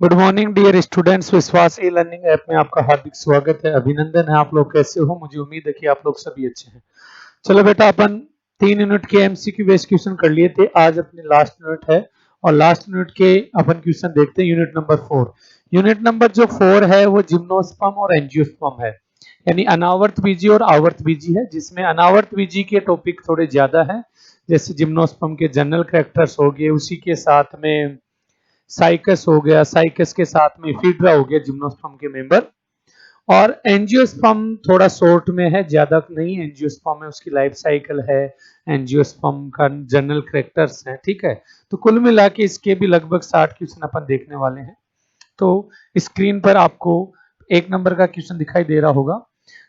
Good morning dear students. विश्वास e learning app में आपका हार्दिक स्वागत है, अभिनंदन है। आप लोग कैसे हो? मुझे उम्मीद है कि आप लोग सभी अच्छे हैं। चलो बेटा, अपन 3 यूनिट के एमसीक्यू बेस्ड क्वेश्चन कर लिए थे। आज अपनी लास्ट यूनिट है और लास्ट यूनिट के अपन क्वेश्चन देखते हैं। Unit number 4। यूनिट नंबर जो 4 है वो जिम्नोस्पर्म और एंजियोस्पर्म है, यानी अनावर्त बीजी और आवर्त बीजी है, जिसमें अनावर्त बीजी के टॉपिक थोड़े ज्यादा है, जैसे जिम्नोस्पर्म के जनरल कैरेक्टर्स हो गए, उसी के साथ में साइकस हो गया, साइकस के साथ में फीड्रा हो गया जिम्नोस्पर्म के मेंबर। और एंजियोस्पर्म थोड़ा शॉर्ट में है, ज्यादा नहीं। एंजियोस्पर्म में उसकी लाइफ साइकिल है, एंजियोस्पर्म का जनरल कैरेक्टर्स हैं, ठीक है। तो कुल मिला के इसके भी लगभग 60 क्वेश्चन अपन देखने वाले हैं। तो स्क्रीन पर आपको 1 नंबर का क्वेश्चन दिखाई दे रहा होगा।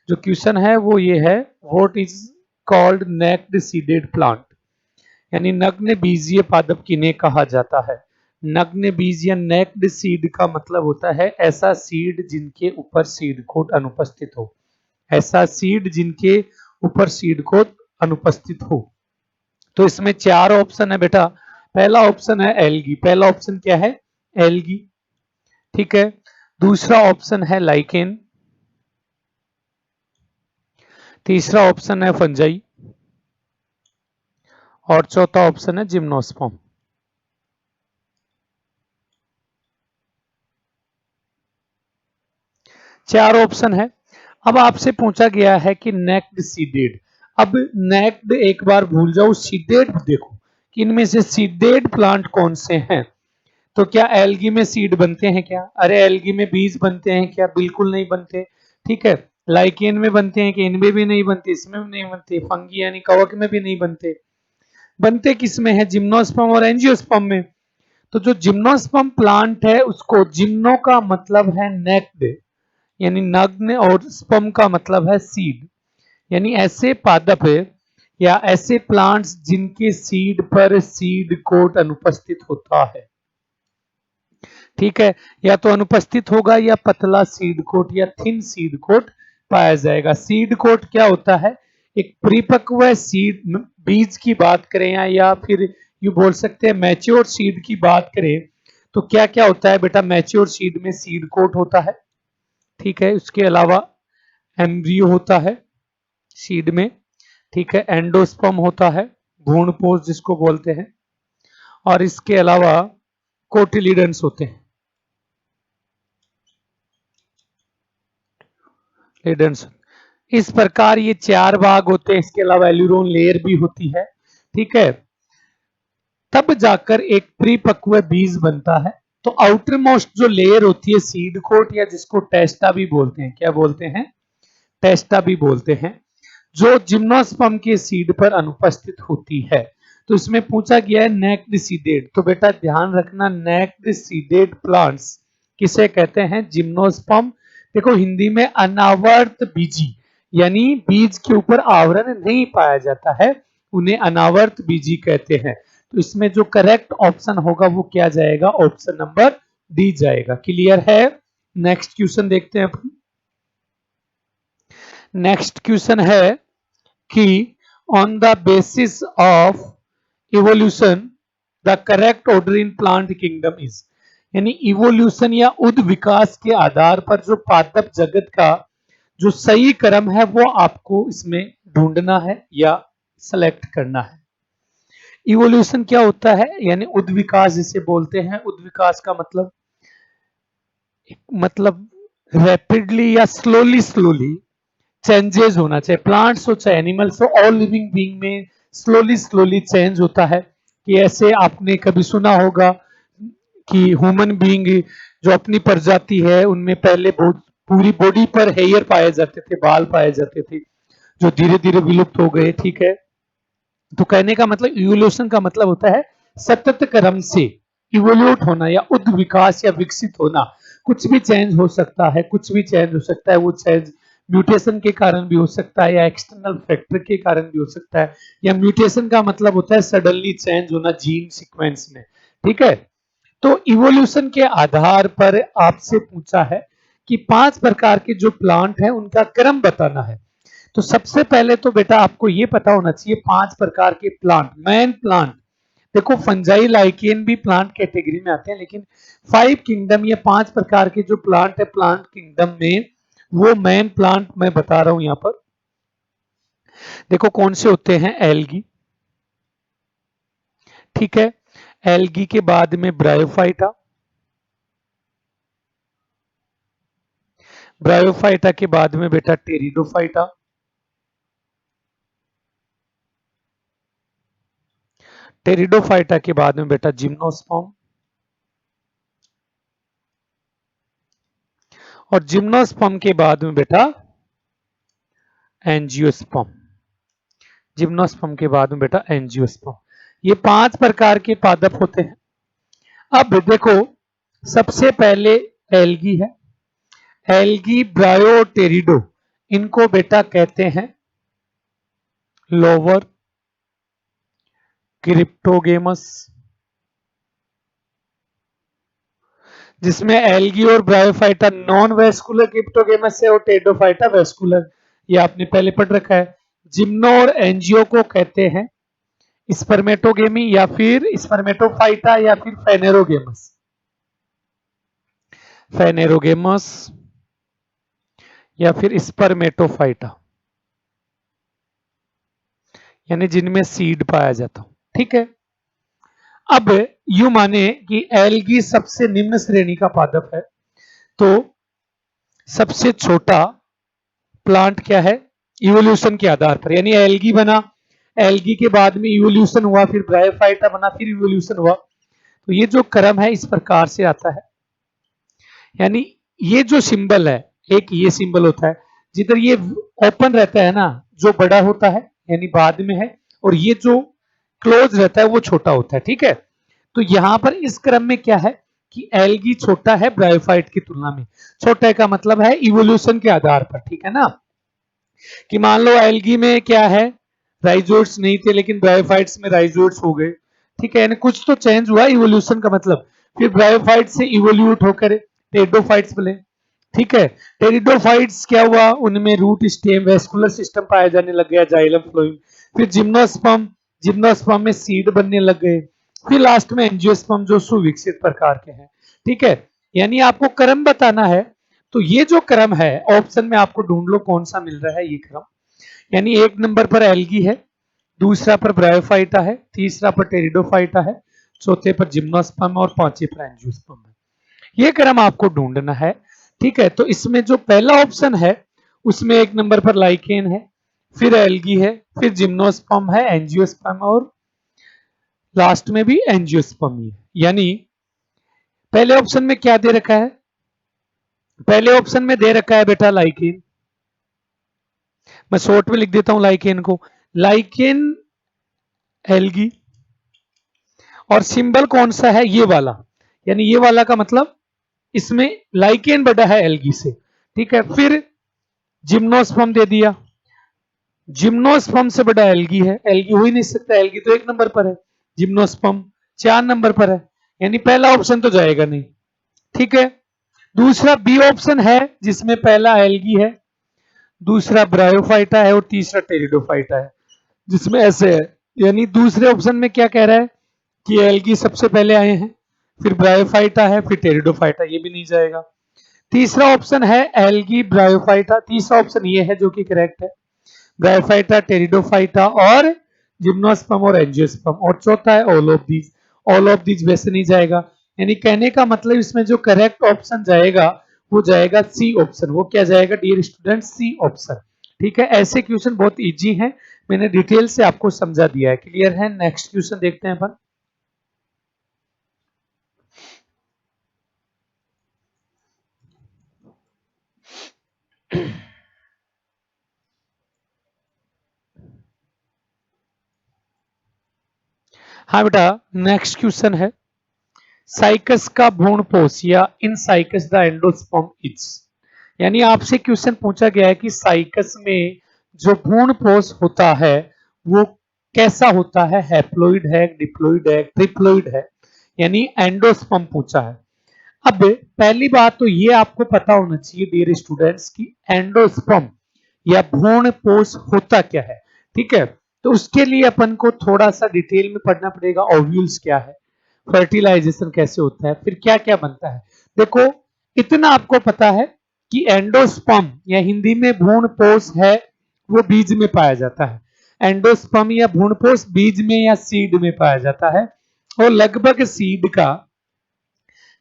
जो क्वेश्चन है वो ये है, what is called naked seeded plant, यानी नग्न बीजीय पादप किन्हें कहा जाता है। नग्न बीज या नेक्ड सीड का मतलब होता है ऐसा सीड जिनके ऊपर सीड कोट अनुपस्थित हो। ऐसा सीड जिनके ऊपर सीड कोट अनुपस्थित हो। तो इसमें 4 ऑप्शन है बेटा। पहला ऑप्शन है एल्गी। पहला ऑप्शन क्या है? एल्गी, ठीक है। दूसरा ऑप्शन है लाइकेन। तीसरा ऑप्शन है फंजाई और चौथा ऑप्शन है जिम्नोस्पर्म। चार ऑप्शन है। अब आपसे पूछा गया है कि नेक्ड सीडेड। अब नेक्ड एक बार भूल जाओ, सीडेड देखो कि इनमें से सीडेड प्लांट कौन से हैं। तो क्या एल्गी में सीड बनते हैं क्या? अरे एल्गी में बीज बनते हैं क्या? बिल्कुल नहीं बनते, ठीक है। लाइकेन में बनते हैं कि? इनमें भी नहीं बनते, इसमें भी नहीं बनते। फंगी यानी कवक में भी नहीं बनते। बनते किस में है? जिम्नोस्पर्म और एंजियोस्पर्म में। तो जो जिम्नोस्पर्म प्लांट है उसको, जिम्नो का मतलब है नेक्ड यानी नग्न, और स्पर्म का मतलब है सीड, यानी ऐसे पादप या ऐसे प्लांट्स जिनके सीड पर सीड कोट अनुपस्थित होता है, ठीक है। या तो अनुपस्थित होगा या पतला सीड कोट या थिन सीड कोट पाया जाएगा। सीड कोट क्या होता है? एक परिपक्व सीड बीज की बात करें या फिर यू बोल सकते हैं मैच्योर सीड की बात करें, तो क्या क्या होता है बेटा? मैच्योर सीड में सीड कोट होता है, ठीक है। उसके अलावा एम्ब्रियो होता है सीड में, ठीक है। एंडोस्पर्म होता है, भ्रूणपोष जिसको बोलते हैं, और इसके अलावा कोटिलिडन्स होते हैं, लिडन्स। इस प्रकार ये 4 भाग होते हैं। इसके अलावा एल्यूरोन लेयर भी होती है, ठीक है। तब जाकर एक परिपक्व बीज बनता है। तो आउटर मोस्ट जो लेयर होती है सीड कोट, या जिसको टेस्टा भी बोलते हैं, क्या बोलते हैं? टेस्टा भी बोलते हैं, जो जिम्नोस्पर्म के सीड पर अनुपस्थित होती है। तो इसमें पूछा गया है नेक्ड सीडेड। तो बेटा ध्यान रखना, नेक्ड सीडेड प्लांट्स किसे कहते हैं? जिम्नोस्पर्म। देखो हिंदी में अनावर्त बीजी, यानी बीज के ऊपर आवरण नहीं पाया जाता है, उन्हें अनावर्त बीजी कहते हैं। तो इसमें जो करेक्ट ऑप्शन होगा वो क्या जाएगा? ऑप्शन नंबर डी जाएगा। क्लियर है? नेक्स्ट क्वेश्चन देखते हैं अपन। नेक्स्ट क्वेश्चन है कि on the basis of evolution the correct order in plant kingdom is, यानी इवोल्यूशन या उद विकास के आधार पर जो पादप जगत का जो सही क्रम है वो आपको इसमें ढूंढना है या सेलेक्ट करना है। इवोल्यूशन क्या होता है? यानी उद विकास जिसे बोलते हैं। उद विकास का मतलब रैपिडली या स्लोली स्लोली चेंजेस होना चाहिए। प्लांट्स हो चाहे एनिमल्स हो, ऑल लिविंग बीइंग में स्लोली स्लोली चेंज होता है। कि ऐसे आपने कभी सुना होगा कि ह्यूमन बीइंग जो अपनी प्रजाति है उनमें पहले बहुत पूरी बॉडी पर हेयर पाए जाते थे, बाल पाए जाते थे, जो धीरे धीरे विलुप्त हो गए, ठीक है। तो कहने का मतलब इवोल्यूशन का मतलब होता है सतत क्रम से इवोल्यूट होना या उद विकास या विकसित होना। कुछ भी चेंज हो सकता है, कुछ भी चेंज हो सकता है। वो चेंज म्यूटेशन के कारण भी हो सकता है या एक्सटर्नल फैक्टर के कारण भी हो सकता है, या म्यूटेशन का मतलब होता है सडनली चेंज होना जीन सीक्वेंस में, ठीक है। तो इवोल्यूशन के आधार पर आपसे पूछा है कि 5 प्रकार के जो प्लांट है उनका क्रम बताना है। तो सबसे पहले तो बेटा आपको ये पता होना चाहिए 5 प्रकार के प्लांट, मेन प्लांट देखो फंजाई लाइकेन भी प्लांट कैटेगरी में आते हैं, लेकिन 5 किंगडम या 5 प्रकार के जो प्लांट है प्लांट किंगडम में, वो मेन प्लांट मैं बता रहा हूं यहां पर। देखो कौन से होते हैं, एल्गी, ठीक है, एल्गी के बाद में ब्रायोफाइटा, ब्रायोफाइटा के बाद में बेटा टेरिडोफाइटा, टेरिडोफाइटा के बाद में बेटा जिम्नोस्पर्म, और जिम्नोस्पर्म के बाद में बेटा एंजियोस्पर्म, जिम्नोस्पर्म के बाद में बेटा एंजियोस्पर्म। ये 5 प्रकार के पादप होते हैं। अब देखो सबसे पहले एल्गी है, एल्गी ब्रायोटेरिडो, इनको बेटा कहते हैं लोवर क्रिप्टोगेमस, जिसमें एल्गी और ब्रायोफाइटा नॉन वेस्कुलर क्रिप्टोगेमस है और टेरिडोफाइटा वेस्कुलर, ये आपने पहले पढ़ रखा है। जिम्नो और एंजियो को कहते हैं स्पर्मेटोगेमी या फिर स्पर्मेटोफाइटा या फिर फेनेरोगेमस, फेनेरोगेमस या फिर स्पर्मेटोफाइटा, यानी जिनमें सीड पाया जाता हो, ठीक है। अब यू माने कि एल्गी सबसे निम्न श्रेणी का पादप है, तो सबसे छोटा प्लांट क्या है इवोल्यूशन के आधार पर, यानी एल्गी बना, एल्गी के बाद में इवोल्यूशन हुआ, फिर ब्रायोफाइटा बना, फिर इवोल्यूशन हुआ, तो ये जो क्रम है इस प्रकार से आता है। यानी ये जो सिंबल है, एक ये सिंबल होता है, जिधर ये ओपन रहता है ना, जो बड़ा होता है यानी बाद में है, और ये जो क्लोज रहता है वो छोटा होता है, ठीक है। तो यहां पर इस क्रम में क्या है कि एल्गी छोटा है ब्रायोफाइट की तुलना में, छोटा का मतलब है इवोल्यूशन के आधार पर, ठीक है ना। कि मान लो एल्गी में क्या है, राइजोइड्स नहीं थे लेकिन ब्रायोफाइट्स में राइजोइड्स हो गए, ठीक है, यानी कुछ तो चेंज हुआ इवोल्यूशन का मतलब, फिर ब्रायोफाइट से इवोल्यूट होकर टेरिडोफाइट्स बने, ठीक है। टेरिडोफाइट्स क्या हुआ, उनमें रूट स्टेम वेस्कुलर सिस्टम पाया जाने लग गया, जाइलम फ्लोएम, फिर जिम्नोस्पर्म, जिम्नोस्पर्म में सीड बनने लग गए, फिर लास्ट में एंजियोस्पर्म जो सुविकसित प्रकार के हैं, ठीक है। यानी आपको क्रम बताना है, तो ये जो क्रम है ऑप्शन में आपको ढूंढ लो कौन सा मिल रहा है ये क्रम, यानी 1 नंबर पर एल्गी है, दूसरा पर ब्रायोफाइटा है, तीसरा पर टेरिडोफाइटा है, चौथे पर जिम्नोस्पर्म और पांचवें पर एंजियोस्पर्म है। ये क्रम आपको ढूंढना है, ठीक है। तो इसमें जो पहला ऑप्शन है उसमें 1 नंबर पर लाइकेन है, फिर एल्गी है, फिर जिम्नोस्पर्म है, एंजियोस्पर्म और लास्ट में भी एंजियोस्पर्म है। यानी पहले ऑप्शन में क्या दे रखा है, पहले ऑप्शन में दे रखा है बेटा लाइकेन, मैं शॉर्ट में लिख देता हूं लाइकेन को, लाइकेन एल्गी, और सिंबल कौन सा है ये वाला, यानी ये वाला का मतलब इसमें लाइकेन बड़ा है एल्गी से, ठीक है। फिर जिम्नोस्पर्म दे दिया, जिम्नोस्पर्म से बड़ा एल्गी है, एल्गी हो ही नहीं सकता, एल्गी तो 1 नंबर पर है, जिम्नोस्पर्म 4 नंबर पर है, यानी पहला ऑप्शन तो जाएगा नहीं, ठीक है। दूसरा बी ऑप्शन है जिसमें पहला एल्गी है, दूसरा ब्रायोफाइटा है और तीसरा टेरिडोफाइटा है, जिसमें ऐसे है, यानी दूसरे ऑप्शन में क्या कह रहा है कि एल्गी सबसे पहले आए हैं, फिर ब्रायोफाइटा है, फिर टेरिडोफाइटा, ये भी नहीं जाएगा। तीसरा ऑप्शन है एल्गी ब्रायोफाइटा, तीसरा ऑप्शन ये है जो कि करेक्ट है, ब्रायोफाइटा, टेरिडोफाइटा और जिम्नोस्पर्म और एंजियोस्पर्म, और चौथा है all of these, all of these वैसे नहीं जाएगा। यानी कहने का मतलब इसमें जो करेक्ट ऑप्शन जाएगा वो जाएगा सी ऑप्शन, वो क्या जाएगा डियर स्टूडेंट, सी ऑप्शन, ठीक है। ऐसे क्वेश्चन बहुत इजी हैं, मैंने डिटेल से आपको समझा दिया है, क्लियर है। नेक्स्ट क्वेश्चन देखते हैं अपन। हाँ बेटा, नेक्स्ट क्वेश्चन है साइकस का भ्रूणपोष या इन साइकस द एंडोस्पर्म इज, यानी आपसे क्वेश्चन पूछा गया है कि साइकस में जो भ्रूणपोष होता है वो कैसा होता है, हैप्लोइड है, डिप्लोइड है, ट्रिप्लोइड है, यानी एंडोस्पर्म पूछा है। अब पहली बात तो ये आपको पता होना चाहिए डियर स्टूडेंट्स की एंडोस्पर्म या भ्रूणपोष होता क्या है, ठीक है। तो उसके लिए अपन को थोड़ा सा डिटेल में पढ़ना पड़ेगा। ओव्यूल्स क्या है, फर्टिलाइजेशन कैसे होता है, फिर क्या क्या बनता है। देखो इतना आपको पता है कि एंडोस्पर्म या हिंदी में भ्रूणपोष है, वो बीज में पाया जाता है। एंडोस्पर्म या भ्रूणपोष बीज में या सीड में पाया जाता है, और लगभग सीड का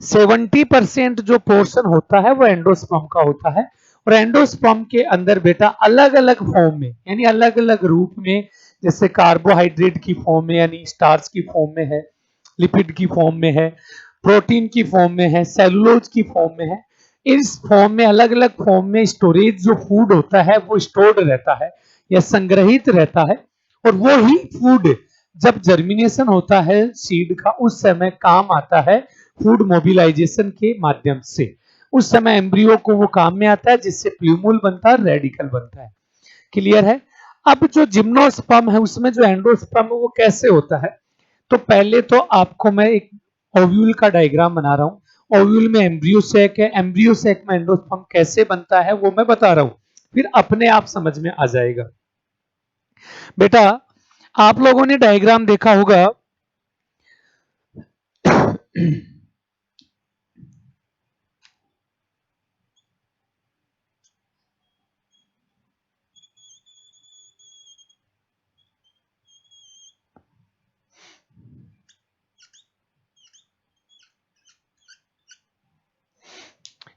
70% जो पोर्शन होता है वो एंडोस्पर्म का होता है। और एंडोस्पर्म के अंदर बेटा अलग अलग फॉर्म में, यानी अलग अलग रूप में, जैसे कार्बोहाइड्रेट की फॉर्म में यानी स्टार्च की फॉर्म में है, लिपिड की फॉर्म में है, प्रोटीन की फॉर्म में है, सेलुलोज की फॉर्म में है। इस फॉर्म में अलग अलग फॉर्म में स्टोरेज जो फूड होता है वो स्टोर्ड रहता है या संग्रहित रहता है, और वो ही फूड जब जर्मिनेशन होता है सीड का उस समय काम आता है फूड मोबिलाइजेशन के माध्यम से। उस समय एम्ब्रियो को वो काम में आता है, जिससे प्लूमुल बनता है, रेडिकल बनता है। क्लियर है। अब जो जिम्नोस्पर्म है उसमें जो एंडोस्पर्म है वो कैसे होता है, तो पहले तो आपको मैं एक ओव्यूल का डायग्राम बना रहा हूं। ओव्यूल में एम्ब्रियो सैक है, एम्ब्रियो सैक में एंडोस्पर्म कैसे बनता है वो मैं बता रहा हूं, फिर अपने आप समझ में आ जाएगा। बेटा आप लोगों ने डायग्राम देखा होगा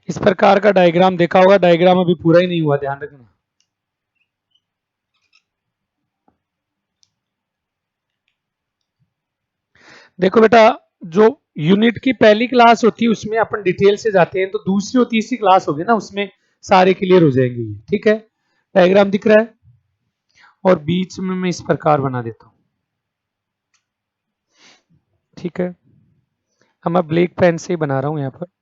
इस प्रकार का डायग्राम देखा होगा। डायग्राम अभी पूरा ही नहीं हुआ, ध्यान रखना। देखो बेटा जो यूनिट की पहली क्लास होती है उसमें अपन डिटेल से जाते हैं, तो दूसरी और तीसरी क्लास होगी ना उसमें सारे क्लियर हो जाएंगे। ठीक है, डायग्राम दिख रहा है, और बीच में मैं इस प्रकार बना देता हूं। ठीक है, अब मैं ब्लैक पेन से ही बना रहा हूं यहां पर।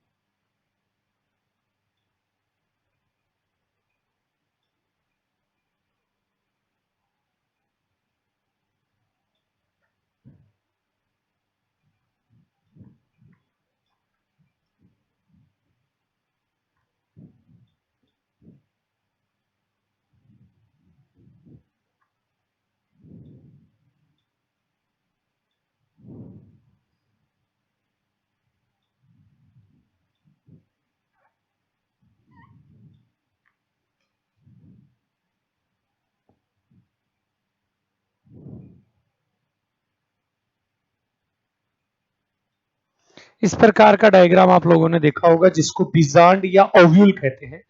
इस प्रकार का डायग्राम आप लोगों ने देखा होगा, जिसको बिजांड या ओव्यूल कहते हैं।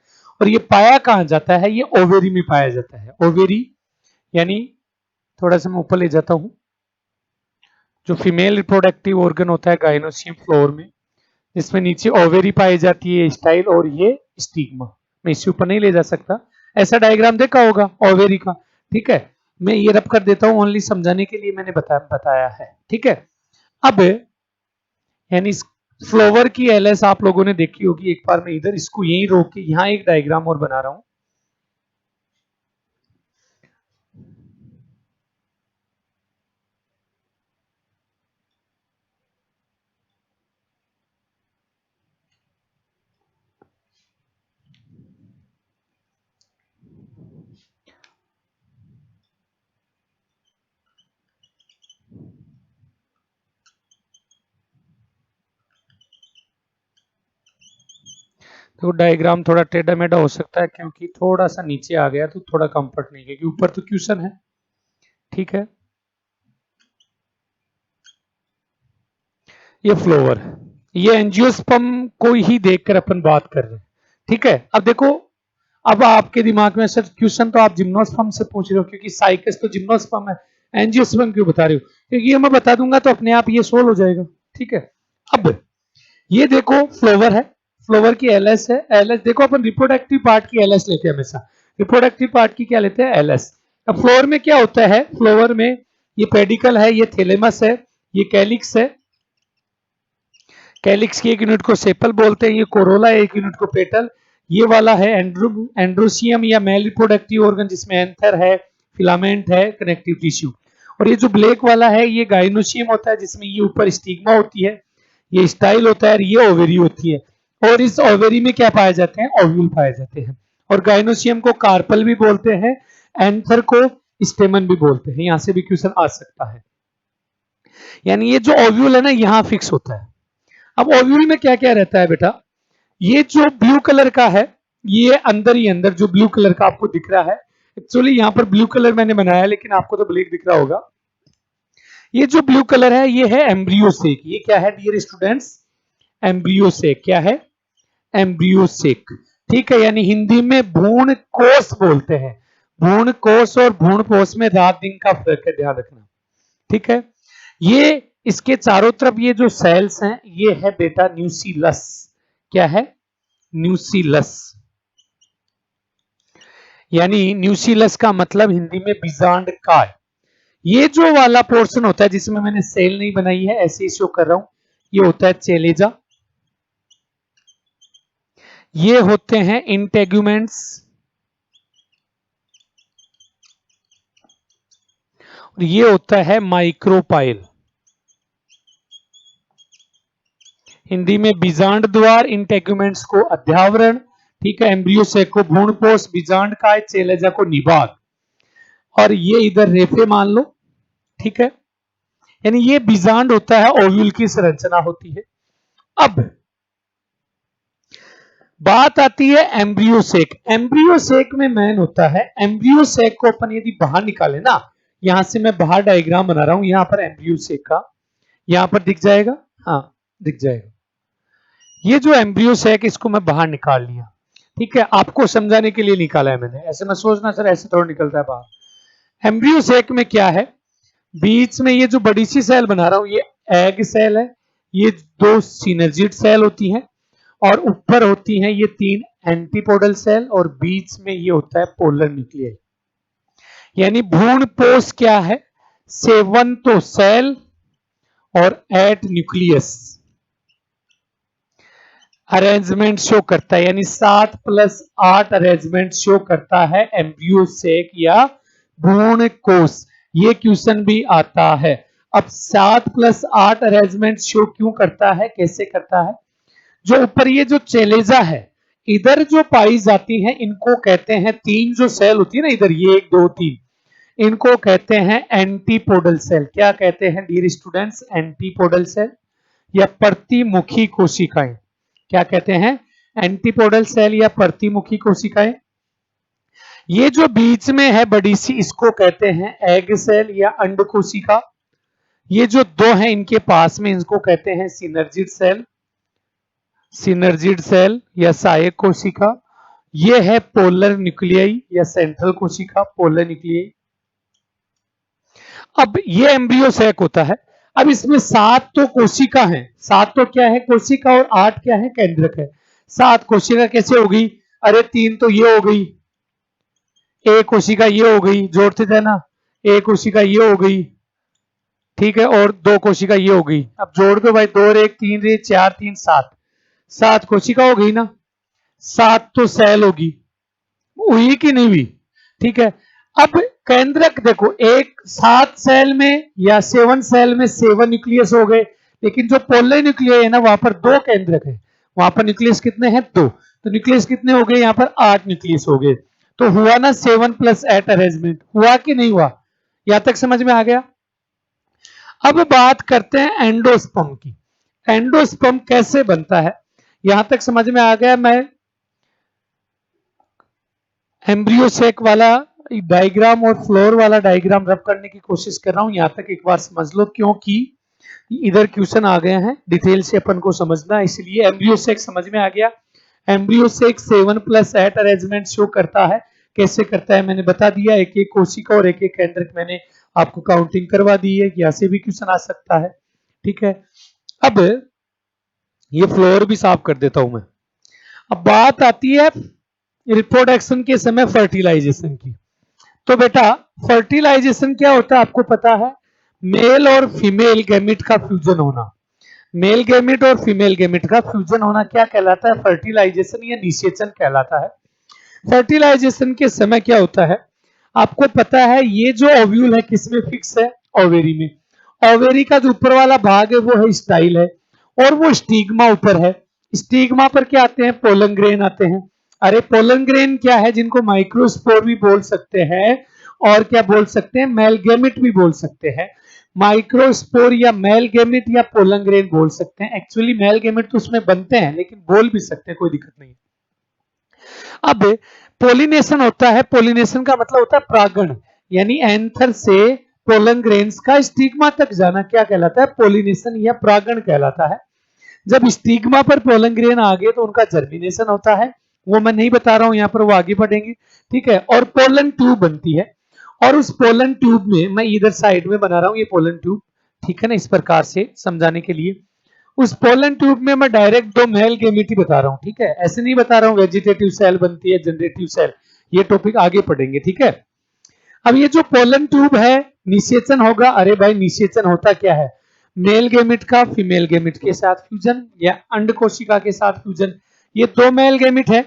और ये पाया कहां जाता है, ये ओवेरी में पाया जाता है। ओवेरी यानी, थोड़ा सा मैं ऊपर ले जाता हूं, जो फीमेल रिप्रोडक्टिव ऑर्गन होता है गाइनोसियम फ्लोर में, जिसमें नीचे ओवेरी पाई जाती है, स्टाइल, और ये स्टिग्मा। मैं इससे ऊपर नहीं ले जा सकता। ऐसा डायग्राम देखा होगा ओवेरी का। ठीक है, मैं ये रब कर देता हूं, ओनली समझाने के लिए मैंने बताया है। ठीक है, अब यानी फ्लोवर की एलएस आप लोगों ने देखी होगी। एक बार मैं इधर इसको यहीं रोक के यहां एक डायग्राम और बना रहा हूं। तो डायग्राम थोड़ा टेढ़ा मेढ़ा हो सकता है, क्योंकि थोड़ा सा नीचे आ गया तो थोड़ा कंफर्ट नहीं है, क्योंकि ऊपर तो क्वेश्चन है। ठीक है, ये फ्लोवर है, ये एंजियोस्पर्म को ही देखकर अपन बात कर रहे हैं। ठीक है, अब देखो, अब आपके दिमाग में सर क्वेश्चन तो आप जिम्नोस्पर्म से पूछ रहे हो, क्योंकि साइकस तो जिम्नोस्पर्म है, एंजियोस्पर्म क्यों बता रहे हो, क्योंकि ये मैं बता दूंगा तो अपने आप ये सोल्व हो जाएगा। ठीक है, अब ये देखो फ्लोवर है, फ्लोवर की एलएस है। एलएस देखो, अपन रिप्रोडक्टिव पार्ट की एलएस लेते हैं हमेशा, रिप्रोडक्टिव पार्ट की क्या लेते हैं, एलएस। अब फ्लोवर में क्या होता है, फ्लोवर में ये पेडिकल है, ये थैलेमस है, ये कैलिक्स है। कैलिक्स की एक यूनिट को सेपल बोलते हैं, ये कोरोला है, एक यूनिट को पेटल। ये वाला है एंड्रोसियम या मेल रिप्रोडक्टिव ऑर्गन, जिसमें एंथर है, फिलामेंट है, कनेक्टिव टिश्यू। और ये जो ब्लैक वाला है ये गाइनोसियम होता है, जिसमें ये ऊपर स्टिग्मा होती है, ये स्टाइल होता है, और ये ओवेरी होती है। और इस ओवेरी में क्या पाए जाते हैं, ओव्यूल पाए जाते हैं। और गाइनोसियम को कार्पल भी बोलते हैं, एंथर को स्टेमन भी बोलते हैं। यहां से भी क्वेश्चन आ सकता है। यानी ये जो ओव्यूल है ना यहां फिक्स होता है। अब ओव्यूल में क्या क्या रहता है बेटा, ये जो ब्लू कलर का है ये अंदर ही अंदर जो ब्लू कलर का आपको दिख रहा है, एक्चुअली यहां पर ब्लू कलर मैंने बनाया लेकिन आपको तो ब्लैक दिख रहा होगा। ये जो ब्लू कलर है ये है एम्ब्रियोसेक। ये क्या है डियर स्टूडेंट्स, एम्ब्रियोसेक। क्या है, एम्ब्रियोसेक। ठीक है, यानी हिंदी में भ्रूण कोष बोलते हैं। भ्रूण कोष और भ्रूण कोष में रात दिन का फर्क है, ध्यान रखना। ठीक है, ये इसके चारों तरफ ये जो सेल्स हैं ये है बेटा न्यूक्लियस। क्या है, न्यूक्लियस। यानी न्यूक्लियस का मतलब हिंदी में बीजांड काय। ये जो वाला पोर्शन होता है जिसमें मैंने सेल नहीं बनाई है, ऐसे ही शो कर रहा हूं, ये होता है चेलेजा। ये होते हैं इंटेग्यूमेंट्स, और ये होता है माइक्रोपाइल। हिंदी में बीजांड द्वार, इंटेग्यूमेंट्स को अध्यावरण, ठीक है, एम्ब्रियोसेक को भ्रूणपोष, बीजांड काय, चेलेजा को निभाग, और ये इधर रेफे मान लो। ठीक है, यानी ये बीजांड होता है, ओव्यूल की संरचना होती है। अब बात आती है एम्ब्रियोसेक। एम्ब्रियोसेक में मैन होता है, एम्ब्रियोसेक को अपन यदि बाहर निकाले ना, यहां से मैं बाहर डायग्राम बना रहा हूं, यहां पर एम्ब्रियोसेक का यहां पर दिख जाएगा, हाँ दिख जाएगा। ये जो एम्ब्रियोसेक इसको मैं बाहर निकाल लिया। ठीक है, आपको समझाने के लिए निकाला है मैंने, ऐसे मैं सोचना सर ऐसे थोड़ा निकलता है बाहर। एम्ब्रियोसेक में क्या है, बीच में ये जो बड़ी सी सेल बना रहा हूं ये एग सेल है, ये दो सिनर्जिड सेल होती हैं, और ऊपर होती हैं ये तीन एंटीपोडल सेल, और बीच में ये होता है पोलर न्यूक्लियस। यानी भ्रूणपोष क्या है, 7 तो सेल और 8 न्यूक्लियस अरेंजमेंट शो करता है, यानी 7+8 अरेंजमेंट शो करता है एम्ब्रियोसेक या भ्रूणकोष। ये क्वेश्चन भी आता है। अब 7+8 अरेंजमेंट शो क्यों करता है, कैसे करता है, जो ऊपर ये जो चेलेजा है इधर जो पाई जाती है इनको कहते हैं, तीन जो सेल होती है ना इधर, ये 1 2 3, इनको कहते हैं एंटीपोडल सेल। क्या कहते हैं डियर स्टूडेंट्स, एंटीपोडल सेल या प्रतिमुखी कोशिकाएं। क्या कहते हैं, एंटीपोडल सेल या प्रतिमुखी कोशिकाएं। ये जो बीच में है बड़ी सी इसको कहते हैं एग सेल या अंड कोशिका। ये जो दो हैं इनके पास में इनको कहते हैं सिनर्जिड सेल, सिनर्जिड सेल या सहायक कोशिका। ये है पोलर न्यूक्लियाई या सेंट्रल कोशिका, पोलर न्यूक्लियाई। अब ये एम्ब्रियोसेक होता है। अब इसमें 7 तो कोशिका है, 7 तो क्या है कोशिका, और 8 क्या है केंद्रक है। 7 कोशिका कैसे हो गई, अरे 3 तो ये हो गई, एक कोशिका ये हो गई, जोड़ते थे ना, एक कोशिका ये हो गई, ठीक है, और 2 कोशिका ये हो गई। अब जोड़ दो भाई, 2 और 1 3 रे 4 3 7, 7 कोशिका हो गई ना, 7 तो सेल होगी, हुई कि नहीं हुई। ठीक है, अब केंद्रक देखो, एक 7 सेल में या 7 सेल में 7 न्यूक्लियस हो गए, लेकिन जो पोलर न्यूक्लियस है ना वहां पर 2 केंद्रक है, वहां पर न्यूक्लियस कितने हैं 2, तो न्यूक्लियस कितने हो गए, यहाँ पर 8 न्यूक्लियस हो गए। तो हुआ ना 7+8 अरेंजमेंट, हुआ कि नहीं हुआ, यहां तक समझ में आ गया। अब बात करते हैं एंडोस्पर्म की। एंडोस्पर्म कैसे बनता है, यहां तक समझ में आ गया। मैं एम्ब्रियोसेक वाला डायग्राम और फ्लोर वाला डायग्राम रब करने की कोशिश कर रहा हूं, यहां तक एक बार समझ लो, क्योंकि इधर क्वेश्चन आ गए हैं, डिटेल से अपन को समझना, इसलिए एम्ब्रियोसेक समझ में आ गया। एम्ब्रियोसेक 7+8 अरेंजमेंट शो करता है। कैसे करता है मैंने बता दिया, एक एक कोशिका और एक एक केंद्रक मैंने आपको काउंटिंग करवा दी है, यहां से भी क्वेश्चन आ सकता है। ठीक है, अब ये फ्लोर भी साफ कर देता हूं मैं। अब बात आती है रिप्रोडक्शन के समय फर्टिलाइजेशन की। तो बेटा फर्टिलाइजेशन क्या होता है आपको पता है, मेल और फीमेल गैमिट का फ्यूजन होना। मेल गैमिट और फीमेल गैमिट का फ्यूजन होना क्या कहलाता है, फर्टिलाइजेशन या निषेचन कहलाता है। फर्टिलाइजेशन के समय क्या होता है आपको पता है, ये जो ओव्यूल है किसमें फिक्स है, ओवेरी में। ओवेरी का जो ऊपर वाला भाग है वो है स्टाइल है, और वो स्टिग्मा ऊपर है। स्टिग्मा पर क्या आते हैं, पोलन ग्रेन आते हैं। अरे पोलन ग्रेन क्या है, जिनको माइक्रोस्पोर भी बोल सकते हैं, और क्या बोल सकते हैं, मेल गैमेट भी बोल सकते हैं, माइक्रोस्पोर या मेल गैमेट या पोलन ग्रेन बोल सकते हैं। एक्चुअली मेल गैमेट तो उसमें बनते हैं, लेकिन बोल भी सकते हैं, कोई दिक्कत नहीं। अब पोलिनेशन होता है, पोलिनेशन का मतलब होता है परागण, यानी एंथर से पोलन ग्रेन्स का स्टिग्मा तक जाना क्या कहलाता है, पोलिनेशन या परागण कहलाता है। जब स्टिग्मा पर पोलन ग्रेन आ गए तो उनका जर्मिनेशन होता है, वो मैं नहीं बता रहा हूं, यहां पर वो आगे बढ़ेंगे, ठीक है। और पोलन ट्यूब बनती है, और उस पोलन ट्यूब में मैं इधर साइड में बना रहा हूं ये पोलन ट्यूब, ठीक है ना, इस प्रकार से समझाने के लिए। उस पोलन ट्यूब में मैं डायरेक्ट दो मेल गैमेट ही बता रहा हूं, ठीक है, ऐसे नहीं बता रहा हूं वेजिटेटिव सेल बनती है, जनरेटिव सेल, ये टॉपिक आगे पढ़ेंगे, ठीक है। अब ये जो पोलन ट्यूब है, निषेचन होगा। अरे भाई निषेचन होता क्या है, मेल गैमेट का फीमेल गैमेट के साथ फ्यूजन या अंड कोशिका के साथ फ्यूजन, ये दो मेल गैमेट है।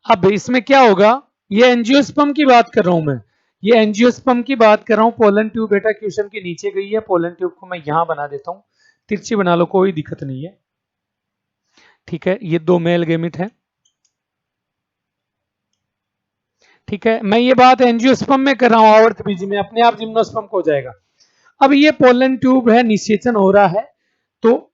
अब इसमें क्या होगा, ये एंजियोस्पर्म की बात कर रहा हूं मैं, ये एंजियोस्पर्म की बात कर रहा हूं। पोलन ट्यूब बेटा क्वेश्चन के नीचे गई है, पोलन ट्यूब को मैं यहां बना देता हूं, तिरछी बना लो, कोई दिक्कत नहीं है, ठीक है। ये दो मेल गैमेट है, ठीक है। मैं ये बात एंजियोस्पर्म में कर रहा हूं, आवर्त बीजी में अपने आप जिम्नोस्पर्म को हो जाएगा। अब ये पोलन ट्यूब है, निषेचन हो रहा है, तो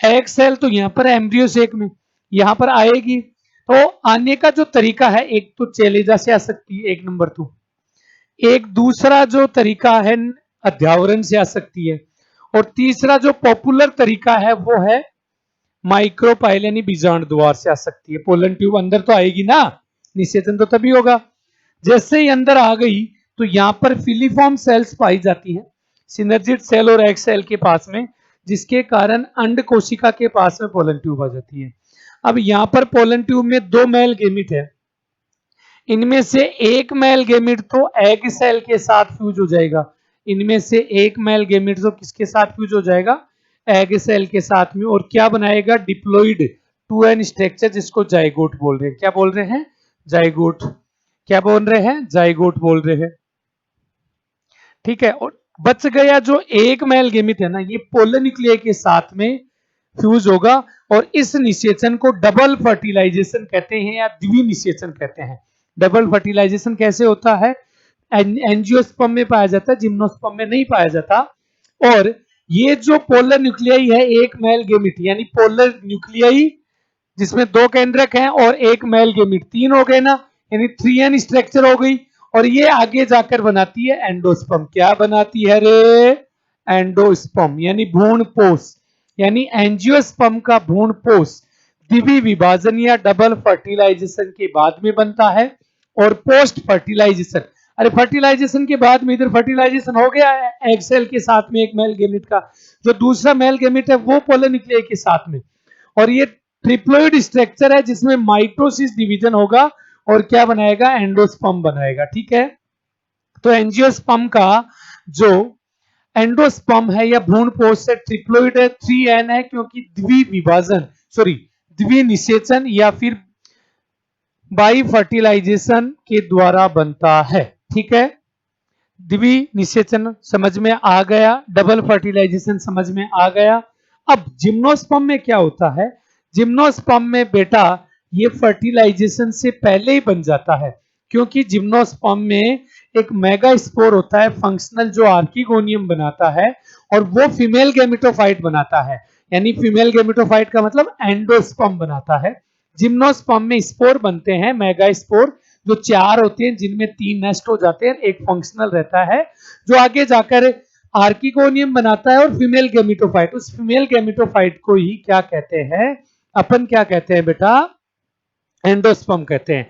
एग सेल तो यहां पर एम्ब्रियो सेक में यहां पर आएगी, तो आने का जो तरीका है, एक तो चेलेजा से आ सकती है, एक नंबर टू, एक दूसरा जो तरीका है अध्यावरण से आ सकती है, और तीसरा जो पॉपुलर तरीका है वो है माइक्रोपाइल यानी बीजांड द्वार से आ सकती है। पोलन ट्यूब अंदर तो आएगी ना, निषेचन तो तभी होगा। जैसे ही अंदर आ गई तो यहां पर फिलीफॉर्म सेल्स पाई जाती है, सिनर्जिड सेल और एग सेल के पास में, जिसके कारण अंड कोशिका के पास में पोलन ट्यूब आ जाती है। अब यहां पर पोलन ट्यूब में दो मेल गैमेट है, इनमें से एक मेल गैमेट तो एग सेल के साथ फ्यूज हो जाएगा, इनमें से एक मेल गैमेट तो किसके साथ फ्यूज हो जाएगा, एग सेल के साथ में, और क्या बनाएगा, डिप्लॉइड 2n स्ट्रक्चर, जिसको जाइगोट बोल रहे हैं। क्या बोल रहे हैं, जाइगोट। क्या बोल रहे हैं, जाइगोट बोल रहे हैं, ठीक है। और बच गया जो एक मेल गैमेट है ना, ये पोलर न्यूक्लियाई के साथ में फ्यूज होगा, और इस निषेचन को डबल फर्टिलाइजेशन कहते हैं या द्विनिषेचन कहते हैं। डबल फर्टिलाइजेशन कैसे होता है, एंजियोस्पर्म में पाया जाता है, जिम्नोस्पर्म में नहीं पाया जाता। और ये जो पोलर न्यूक्लियाई है, एक मेल गैमेट यानी पोलर न्यूक्लियाई जिसमें दो केंद्रक हैं और एक मेल गैमेट, तीन हो गए ना, यानी 3n स्ट्रक्चर हो गई, और ये आगे जाकर बनाती है एंडोस्पर्म। क्या बनाती है रे, एंडोस्पर्म यानी भ्रूणपोष, यानी एंजियोस्पर्म का भ्रूणपोष द्विवीय विभाजन या डबल फर्टिलाइजेशन के बाद में बनता है, और पोस्ट फर्टिलाइजेशन, अरे फर्टिलाइजेशन के बाद में इधर फर्टिलाइजेशन हो गया एग सेल के साथ में एक मेल गैमेट का, जो दूसरा मेल गैमेट है वो पोलर न्यूक्लियाई के साथ में, और ये ट्रिप्लोइड स्ट्रक्चर है जिसमें माइटोसिस डिवीजन होगा और क्या बनाएगा, एंडोस्पर्म बनाएगा, ठीक है। तो एंजियोस्पर्म का जो एंडोस्पर्म है या भ्रूणपोष से ट्रिप्लोइड है, 3n है, क्योंकि द्विविभाजन द्विनिषेचन या फिर बाई फर्टिलाइजेशन के द्वारा बनता है, ठीक है। द्विनिषेचन समझ में आ गया, डबल फर्टिलाइजेशन समझ में आ गया। अब जिम्नोस्पर्म में क्या होता है, जिम्नोस्पर्म में बेटा ये फर्टिलाइजेशन से पहले ही बन जाता है, क्योंकि जिम्नोस्पर्म में एक मेगास्पोर होता है फंक्शनल, जो आर्किगोनियम बनाता है, और वो फीमेल गैमेटोफाइट बनाता है, यानी फीमेल गैमेटोफाइट का मतलब एंडोस्पर्म बनाता है। जिम्नोस्पर्म में स्पोर बनते हैं, मेगास्पोर, जो 4 होते हैं, जिनमें 3 नेस्ट हो जाते हैं, एक फंक्शनल रहता है, जो आगे जाकर आर्किगोनियम बनाता है, और फीमेल गैमेटोफाइट, उस फीमेल गैमेटोफाइट को ही क्या कहते हैं, अपन क्या कहते हैं बेटा, एंडोस्पर्म कहते हैं।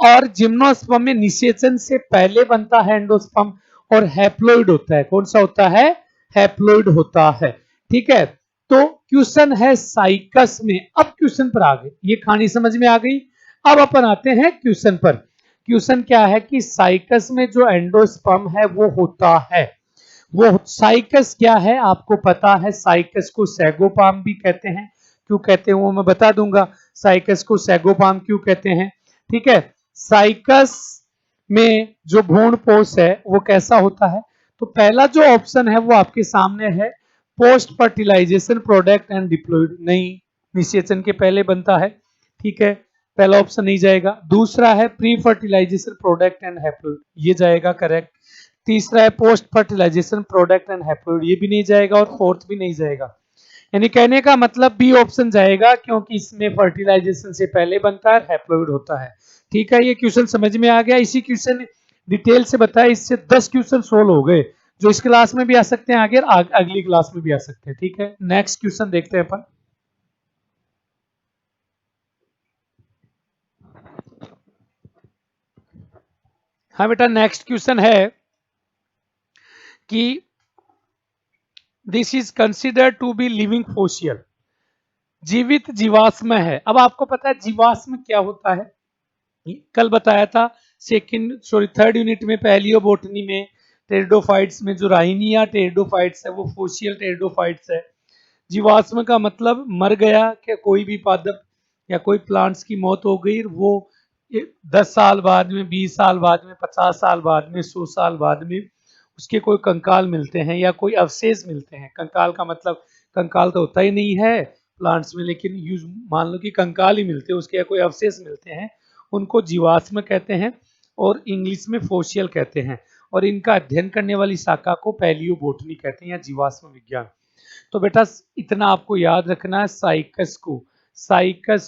और जिम्नोस्पर्म में निषेचन से पहले बनता है एंडोस्पर्म, और हैप्लोइड होता है। कौन सा होता है, हैप्लोइड होता है, ठीक है। तो क्वेश्चन है साइकस में। अब क्वेश्चन पर आ गए, ये कहानी समझ में आ गई। अब अपन आते हैं क्वेश्चन पर। क्वेश्चन क्या है कि साइकस में जो एंडोस्पर्म है वो होता है, वो साइकस क्या है आपको पता है, साइकस को सैगोपाम भी कहते हैं। क्यों कहते हैं वो मैं बता दूंगा, साइकस को सैगोपाम क्यों कहते हैं, ठीक है। साइकस में जो भ्रूणपोष है वो कैसा होता है, तो पहला जो ऑप्शन है वो आपके सामने है, post fertilization product and diploid, नहीं, निषेचन के पहले बनता है, ठीक है। पहला ऑप्शन नहीं जाएगा। दूसरा है pre fertilization product and haploid, ये जाएगा करेक्ट। तीसरा है post fertilization product and haploid, ये भी नहीं जाएगा और फोर्थ भी नहीं जाएगा। यानी कहने का मतलब बी ऑप्शन जाएगा, क्योंकि इसमें फर्टिलाइजेशन से पहले बनता है, हैप्लॉइड होता है। ठीक है, ये क्वेश्चन समझ में आ गया। इसी क्वेश्चन डिटेल से बताया, इससे 10 क्वेश्चन सोल्व हो गए, जो इस क्लास में भी आ सकते हैं आगे, अगली क्लास में भी आ सकते हैं। ठीक है, नेक्स्ट क्वेश्चन देखते हैं अपन। हाँ बेटा, नेक्स्ट क्वेश्चन है कि this is considered to be living fossil, जीवित जीवाश्म है। अब आपको पता है जीवाश्म क्या होता है, कल बताया था थर्ड यूनिट में, पहली बोटनी में, टेरिडोफाइट्स में जो राइनिया टेरिडोफाइट्स है वो फोसियल टेरिडोफाइट्स है। जीवाश्म का मतलब मर गया, कि कोई भी पादप या कोई प्लांट्स की मौत हो गई, वो 10 साल बाद में, 20 साल बाद में, 50 साल बाद में, 100 साल बाद में उसके कोई कंकाल मिलते हैं या कोई अवशेष मिलते हैं। कंकाल का मतलब कंकाल तो होता ही नहीं है प्लांट्स में, लेकिन यूज मान लो कि कंकाल ही मिलते हैं उसके, या कोई अवशेष मिलते हैं, उनको जीवाश्म कहते हैं और इंग्लिश में फोसियल कहते हैं। और इनका अध्ययन करने वाली शाखा को पैलियोबोटनी कहते हैं या जीवाश्म विज्ञान। तो बेटा इतना आपको याद रखना है, साइकस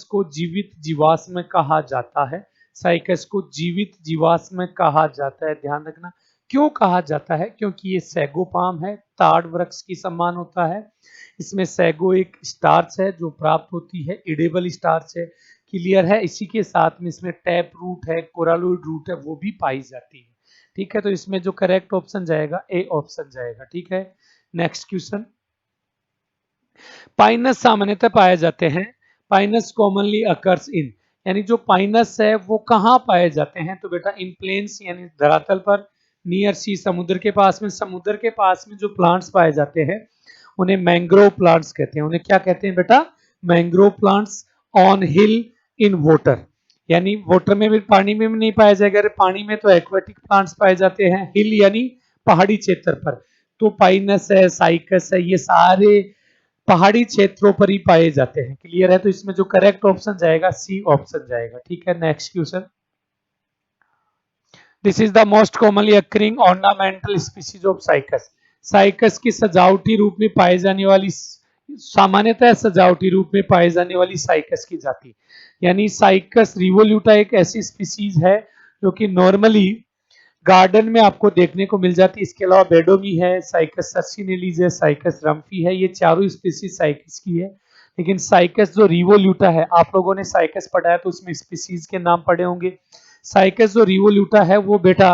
को जीवित जीवाश्म कहा जाता है। साइकस को जीवित जीवाश्म कहा जाता है, ध्यान रखना। क्यों कहा जाता है? क्योंकि ये सैगो पाम है, ताड़ वृक्ष की समान होता है। इसमें सैगो एक स्टार्च है जो प्राप्त होती है, एडेबल स्टार्च है, क्लियर है। इसी के साथ में इसमें टैप रूट है, कोरालोइड रूट है, वो भी पाई जाती है। ठीक है, तो इसमें जो करेक्ट ऑप्शन जाएगा ए ऑप्शन जाएगा। ठीक है, नेक्स्ट क्वेश्चन। पाइनस सामान्यतः पाए जाते हैं, पाइनस कॉमनली अकर्स इन, यानी जो पाइनस है वो कहाँ पाए जाते हैं? तो बेटा इन प्लेन्स यानी धरातल पर, नियर सी समुद्र के पास में, समुद्र के पास में जो प्लांट्स पाए जाते हैं उन्हें मैंग्रोव प्लांट्स कहते हैं। उन्हें क्या कहते हैं बेटा? Mangrove plants. On hill in water, यानी वाटर में भी, पानी में भी नहीं पाया जाएगा। अरे पानी में तो एक्वेटिक प्लांट्स पाए जाते हैं, हिल यानी पहाड़ी क्षेत्र पर। तो पाइनस है, साइकस है, ये सारे पहाड़ी क्षेत्रों पर ही पाए जाते हैं। क्लियर है, तो इसमें जो करेक्ट ऑप्शन जाएगा सी ऑप्शन जाएगा। ठीक है, next question. This is the most commonly occurring ornamental species of Cycas. Cycas की सजावटी रूप में पाई जाने वाली, सामान्यतः सजावटी रूप में पाई जाने वाली साइकस की जाति, यानी साइकस रिवोल्यूटा एक ऐसी स्पीसीज है जो कि नॉर्मली गार्डन में आपको देखने को मिल जाती है। इसके अलावा बेडोमी है, साइकस सर्सिनेलिस है, साइकस रम्फी है, ये चारों स्पीसीज साइकस की है। लेकिन साइकस जो रिवोल्यूटा है, आप लोगों ने साइकस पढ़ा है तो उसमें स्पीसीज के नाम पढ़े होंगे। साइकस जो रिवोल्यूटा है वो बेटा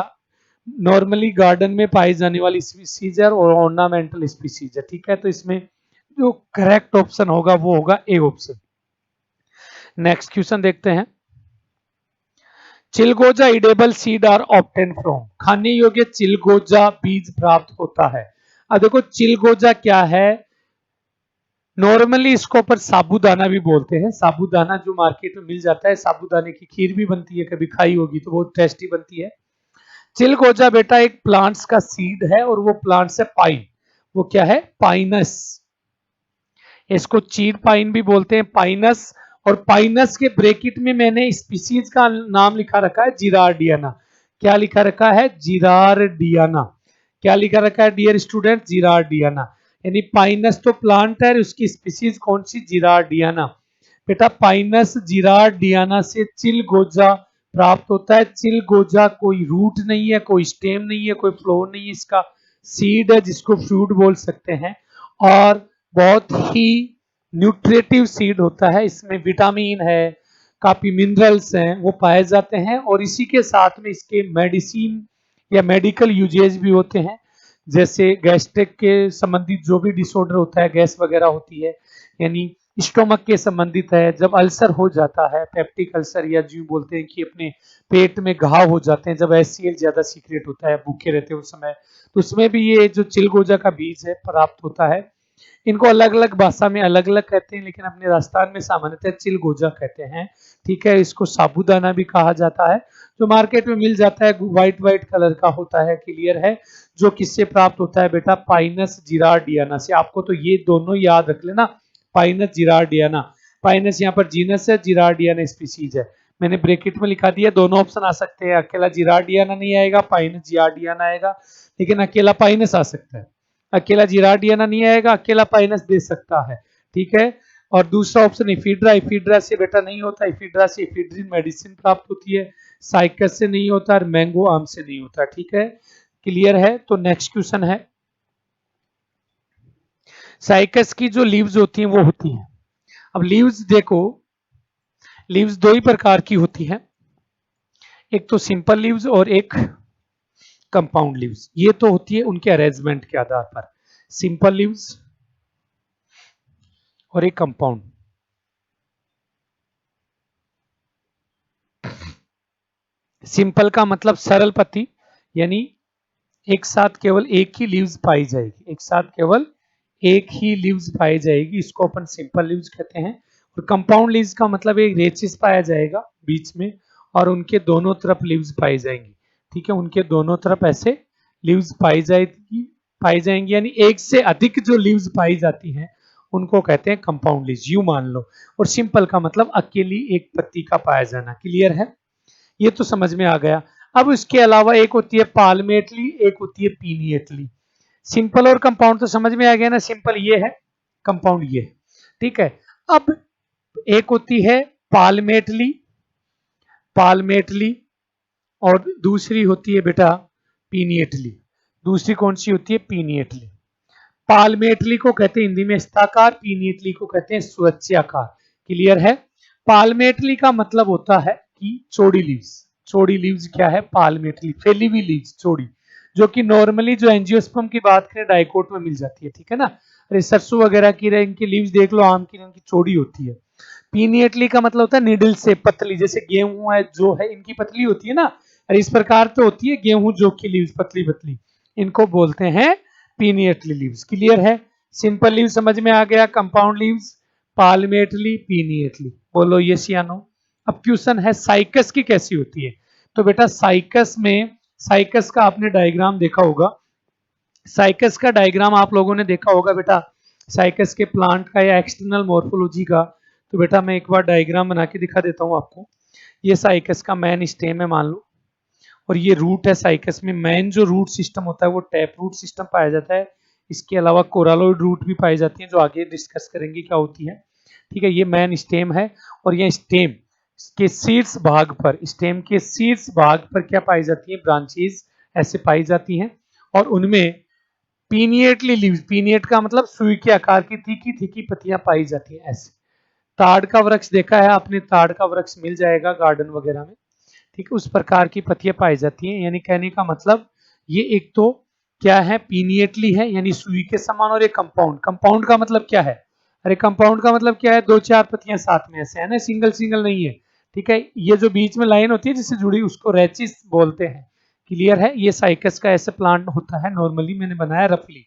नॉर्मली गार्डन में पाई जाने वाली स्पीसीज है और ऑर्नामेंटल स्पीसीज है। ठीक है, तो इसमें जो करेक्ट ऑप्शन होगा वो होगा ए ऑप्शन। नेक्स्ट क्वेश्चन देखते हैं। चिलगोजा edible seed are obtain from, खाने योग्य चिलगोजा बीज प्राप्त होता है। अब देखो चिलगोजा क्या है, नॉर्मली इसको पर साबूदाना भी बोलते हैं। साबूदाना जो मार्केट में मिल जाता है, साबूदाने की खीर भी बनती है, कभी खाई होगी तो बहुत टेस्टी बनती है। चिलगोजा बेटा एक प्लांट्स का सीड है और वो प्लांट्स है पाइन, वो क्या है? पाइनस। इसको चीर पाइन भी बोलते हैं, पाइनस। और पाइनस के ब्रैकेट में मैंने स्पीसीज का नाम लिखा रखा है जिरार्डियाना। क्या लिखा रखा है? जिरार्डियाना। क्या लिखा रखा है डियर स्टूडेंट? जिरार्डियाना। यानी पाइनस तो प्लांट है, उसकी स्पीसीज कौन सी? जिरार्डियाना। बेटा पाइनस जिरार्डियाना से चिलगोजा प्राप्त होता है। चिलगोजा कोई रूट नहीं है, कोई स्टेम नहीं है, कोई फ्लोर नहीं है, इसका सीड है जिसको फ्रूट बोल सकते हैं। और बहुत ही न्यूट्रिटिव सीड होता है, इसमें विटामिन है, काफी मिनरल्स हैं, वो पाए जाते हैं। और इसी के साथ में इसके मेडिसिन या मेडिकल यूजेज भी होते हैं, जैसे गैस्ट्रिक के संबंधित जो भी डिसऑर्डर होता है, गैस वगैरह होती है, यानी स्टोमक के संबंधित है, जब अल्सर हो जाता है, पेप्टिक अल्सर, या जो बोलते हैं कि अपने पेट में घाव हो जाते हैं, जब HCl ज्यादा सीक्रेट होता है, भूखे रहते हैं उस समय, तो उसमें भी ये जो चिलगोजा का बीज है प्राप्त होता है। इनको अलग अलग भाषा में अलग अलग कहते हैं, लेकिन अपने राजस्थान में सामान्यतः चिलगोजा कहते हैं। ठीक है, इसको साबूदाना भी कहा जाता है, जो मार्केट में मिल जाता है, व्हाइट व्हाइट कलर का होता है। क्लियर है, जो किससे प्राप्त होता है बेटा? पाइनस जिरार्डियाना से। आपको तो ये दोनों याद रख लेना, पाइनस जिरार्डियाना। पाइनस यहाँ पर जीनस है, जिरार्डियाना स्पीसीज है। मैंने ब्रैकेट में लिखा दिया, दोनों ऑप्शन आ सकते हैं, अकेला जिरार्डियाना नहीं आएगा, पाइनस जिरार्डियाना आएगा, लेकिन अकेला पाइनस आ सकता है। अकेला जिरार्डियाना नहीं आएगा, अकेला पाइनस दे सकता है, ठीक है। और दूसरा ऑप्शन इफिड्रा, इफिड्रा से बेटा नहीं होता, इफिड्रा से इफिड्रिन मेडिसिन प्राप्त होती है, साइकस से नहीं होता और मैंगो आम से नहीं होता, ठीक है, क्लियर है। तो नेक्स्ट क्वेश्चन है, साइकस की जो लीव्स होती हैं वो होती हैं, अब लीव्स देखो, लीव्स दो ही प्रकार की होती हैं, एक तो सिंपल लीव्स और एक कंपाउंड लीव्स। ये तो होती है उनके अरेंजमेंट के आधार पर, सिंपल लीव्स और एक कंपाउंड। सिंपल का मतलब सरल पत्ती, यानी एक साथ केवल एक ही लीव्स पाई जाएगी, एक साथ केवल एक ही लीव्स पाई जाएगी, इसको अपन सिंपल लीव्स कहते हैं। और कंपाउंड लीव्स का मतलब एक रेचिस पाया जाएगा बीच में और उनके दोनों तरफ लीव्स पाई जाएंगी, ठीक है, उनके दोनों तरफ ऐसे लीव्स पाई जाएंगी, यानी एक से अधिक जो लीव्स पाई जाती हैं उनको कहते हैं कंपाउंड लीव्स, यूं मान लो। और सिंपल का मतलब अकेली एक पत्ती का पाया जाना, क्लियर है, ये तो समझ में आ गया। अब इसके अलावा एक होती है पाल्मेटली, एक होती है पीनिएटली। सिंपल और कंपाउंड तो समझ में आ गया ना, सिंपल ये है, कंपाउंड ये है, ठीक है। अब एक होती है पाल्मेटली, पाल्मेटली, और दूसरी होती है बेटा पीनिएटली। दूसरी कौन सी होती है? पीनिएटली। पाल्मेटली को कहते हैं हिंदी में स्तनाकार, पीनिएटली को कहते हैं स्वच्छाकार, क्लियर है। पाल्मेटली का मतलब होता है कि चौड़ी लीव्स, चौड़ी लीव्स क्या है? पाल्मेटली, फैली हुई लीव्स, चौड़ी, जो कि नॉर्मली जो एंजियोस्पर्म की बात करें डाइकोट में मिल जाती है, ठीक है ना। अरे सरसों वगैरह की इनकी लीव्स देख लो, आम की, इनकी चौड़ी होती है। पीनिएटली का मतलब होता है निडल से, पतली, जैसे गेहूं है जो है इनकी पतली होती है ना, अरे इस प्रकार तो होती है गेहूं जो की लीव्स पतली पतली, इनको बोलते हैं पीनिएटली लीव्स, क्लियर है। सिंपल लीव समझ में आ गया, कंपाउंड लीव्स, पाल्मेटली, पीनिएटली, बोलो यस या नो। अब क्वेश्चन है साइकस की कैसी होती है, तो बेटा साइकस में, साइकस का आपने डायग्राम देखा होगा, साइकस का डायग्राम आप लोगों ने देखा होगा बेटा, साइकस के प्लांट का या एक्सटर्नल मॉर्फोलॉजी का। तो बेटा मैं एक बार डायग्राम बना के दिखा देता हूं आपको। ये साइकस का मेन स्टेम है मान लो, और ये रूट है। साइकस में मेन जो रूट सिस्टम होता है वो टैप रूट सिस्टम पाया जाता है, इसके अलावा कोरालोइड रूट भी पाई जाती है जो आगे डिस्कस करेंगे क्या होती है, ठीक है। ये मेन स्टेम है, और ये स्टेम के शीर्ष भाग पर, स्टेम के शीर्ष भाग पर क्या पाई जाती है? ब्रांचेस ऐसे पाई जाती हैं, और उनमें पीनिएटली लीव्स, पीनिएट का मतलब सुई के आकार की तीखी तीखी पत्तियां पाई जाती हैं ऐसे। ताड़ का वृक्ष देखा है आपने, ताड़ का वृक्ष मिल जाएगा गार्डन वगैरह में, ठीक है, उस प्रकार की पत्तियां पाई जाती हैं। यानी कहने का मतलब ये एक तो क्या है? पीनिएटली है यानी सुई के समान, और एक कंपाउंड, कंपाउंड का मतलब क्या है? अरे कंपाउंड का मतलब क्या है? दो चार पत्तियां साथ में ऐसे है ना, सिंगल सिंगल नहीं है, ठीक है। ये जो बीच में लाइन होती है जिससे जुड़ी उसको रेचिस बोलते हैं, क्लियर है। ये साइकस का ऐसे प्लांट होता है, नॉर्मली मैंने बनाया रफली।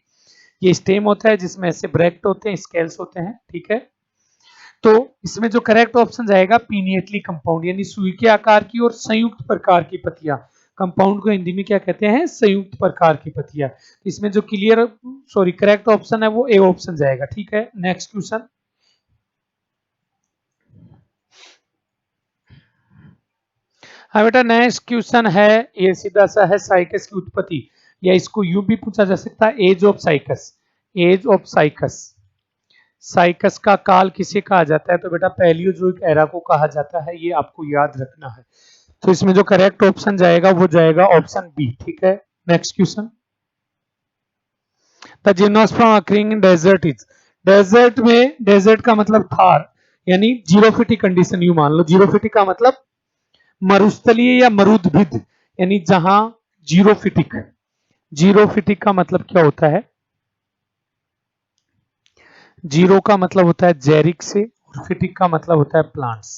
ये स्टेम होता है जिसमें ऐसे ब्रैक्ट होते हैं, स्केल्स होते हैं, ठीक है। तो इसमें जो करेक्ट ऑप्शन जाएगा पीनिएटली कंपाउंड, यानी सुई के आकार की और संयुक्त प्रकार की पत्तियां। कंपाउंड को हिंदी में क्या कहते हैं? संयुक्त प्रकार की पत्तियां। इसमें जो क्लियर सॉरी करेक्ट ऑप्शन है वो ए ऑप्शन जाएगा, ठीक है। नेक्स्ट क्वेश्चन, हाँ बेटा नेक्स्ट क्वेश्चन है, ये सीधा सा है, साइकस की उत्पत्ति, या इसको यूं भी पूछा जा सकता है, age of Cycas, age of Cycas. Cycas का काल किसे कहा जाता है? तो बेटा पैलियोजोइक एरा को कहा जाता है, ये आपको याद रखना है। तो इसमें जो करेक्ट ऑप्शन जाएगा वो जाएगा ऑप्शन बी, ठीक है। Next question, the gymnosperm occurring in desert is, desert में, डेजर्ट का मतलब थार, यानी जीरोफिटिक कंडीशन, यू मान लो। जीरोफिटिक का मतलब मरुस्थलीय या मरुद्भिद, यानी जहां जीरोफिटिक, जीरोफिटिक का मतलब क्या होता है? जीरो का मतलब होता है जेरिक से, और फिटिक का मतलब होता है प्लांट्स,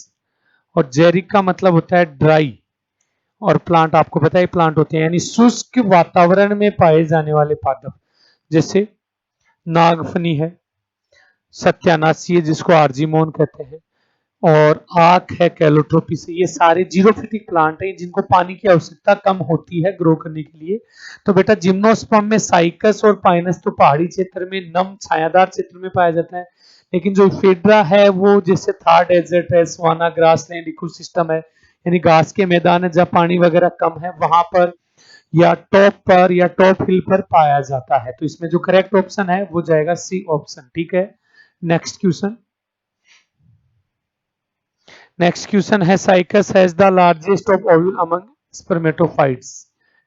और जेरिक का मतलब होता है ड्राई, और प्लांट आपको पता है प्लांट होते हैं यानी शुष्क वातावरण में पाए जाने वाले पादप, जैसे नागफनी है, सत्यानाशी है जिसको आर्जीमोन कहते हैं, और आक है कैलोट्रोपिस है। ये सारे जीरोफिटिक प्लांट हैं जिनको पानी की आवश्यकता कम होती है ग्रो करने के लिए। तो बेटा जिम्नोस्पर्म में साइकस और पाइनस तो पहाड़ी क्षेत्र में नम छायादार क्षेत्र में पाया जाता है, लेकिन जो इफेड्रा है वो जैसे थार डेजर्ट है, सवाना ग्रासलैंड इकोसिस्टम है, यानी घास के मैदान है जहाँ पानी वगैरह कम है वहां पर, या टॉप पर या टॉप हिल पर पाया जाता है। तो इसमें जो करेक्ट ऑप्शन है वो जाएगा सी ऑप्शन। ठीक है, नेक्स्ट क्वेश्चन। नेक्स्ट क्वेश्चन है Cycas has the largest of ovule among spermatophytes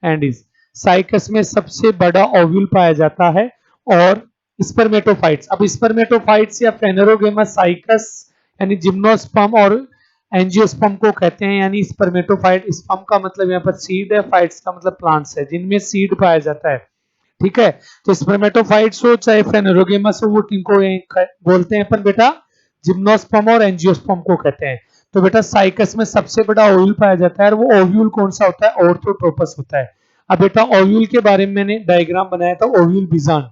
and is. Cycas में सबसे बड़ा ओव्यूल पाया जाता है और स्पर्मेटोफाइट्स। अब स्पर्मेटोफाइट्स या फेनेरोगेमस साइकस यानी जिम्नोस्पर्म और एंजियोस्पर्म को कहते हैं, यानी स्पर्मेटोफाइट, स्पर्म का मतलब यहाँ पर सीड है, फाइट्स का मतलब प्लांट्स है, जिनमें सीड पाया जाता है। ठीक है, तो स्पर्मेटोफाइट्स हो चाहे फेनेरोगेमस हो, वो किनको बोलते हैं अपन बेटा, जिम्नोस्पर्म और एंजियोस्पर्म को कहते हैं। तो बेटा साइकस में सबसे बड़ा ओव्यूल पाया जाता है और वो ओव्यूल कौन सा होता है, ऑर्थोट्रोपस होता है। अब बेटा ओव्यूल के बारे में मैंने डायग्राम बनाया था, ओव्यूल बिजांड।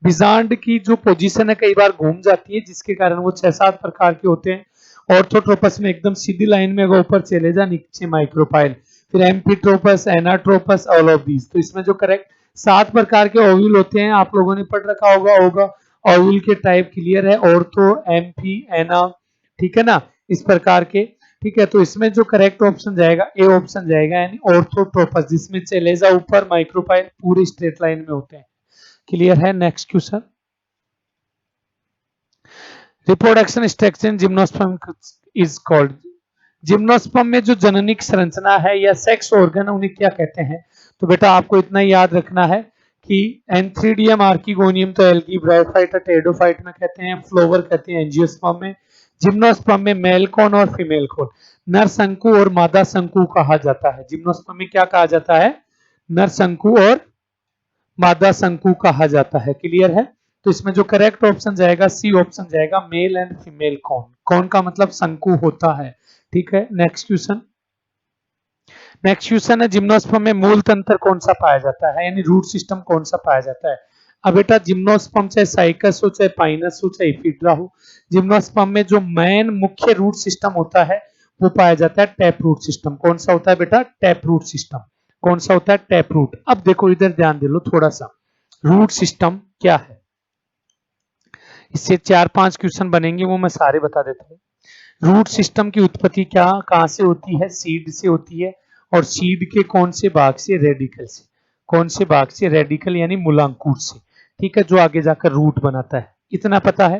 बिजांड की जो पोजीशन है कई बार घूम जाती है, जिसके कारण वो 6-7 प्रकार के होते हैं। ऑर्थोट्रोपस में एकदम सीधी लाइन में अगर ऊपर चले जा, नीचे माइक्रोपाइल, फिर एम्फिट्रोपस, एनाट्रोपस, ऑल ऑफ दीज। तो इसमें जो करेक्ट 7 प्रकार के ओव्यूल होते हैं, आप लोगों ने पढ़ रखा होगा। ओव्यूल के टाइप क्लियर है, ऑर्थो, एम्फी, एना, ठीक है ना, इस प्रकार के। ठीक है, तो इसमें जो करेक्ट ऑप्शन जाएगा ए ऑप्शन जाएगा, यानी ऑर्थोट्रोपस, जिसमें चलेजा ऊपर, माइक्रोपाइल पूरी स्ट्रेट लाइन में होते हैं। क्लियर है, next question. Reproduction structure in gymnosperm is called. Gymnosperm में जो जननिक संरचना है या सेक्स ऑर्गन, उन्हें क्या कहते हैं? तो बेटा आपको इतना याद रखना है कि एंथ्रीडियम, आर्किगोनियम तो एल्गी, ब्रायोफाइट, टेरिडोफाइट में कहते हैं, फ्लोवर कहते हैं एंजियोस्पर्म में। जिम्नोस्पर्म में मेल कौन और फीमेल कौन, नर शंकु और मादा शंकु कहा जाता है। जिम्नोस्पर्म में क्या कहा जाता है, नर शंकु और मादा शंकु कहा जाता है। क्लियर है, तो इसमें जो करेक्ट ऑप्शन जाएगा सी ऑप्शन जाएगा, मेल एंड फीमेल कौन। कौन का मतलब शंकु होता है। ठीक है, नेक्स्ट क्वेश्चन। नेक्स्ट क्वेश्चन है जिम्नोस्पर्म में मूल तंत्र कौन सा पाया जाता है, यानी रूट सिस्टम कौन सा पाया जाता है। अब बेटा जिम्नोस्पर्म चाहे साइकस हो, चाहे पाइनस हो, चाहे इफिड्रा हो, जिम्नोस्पर्म में जो मेन मुख्य रूट सिस्टम होता है वो पाया जाता है टैप रूट सिस्टम। कौन सा होता है बेटा, टैप रूट सिस्टम। कौन सा होता है, टैप रूट। अब देखो इधर ध्यान दे लो थोड़ा सा, रूट सिस्टम क्या है, इससे 4-5 क्वेश्चन बनेंगे, वो मैं सारे बता देता हूँ। रूट सिस्टम की उत्पत्ति क्या कहां से होती है, सीड से होती है, और सीड के कौन से भाग से, रेडिकल से। कौन से भाग से, रेडिकल यानी मूलांकुर से। ठीक है, जो आगे जाकर रूट बनाता है, इतना पता है।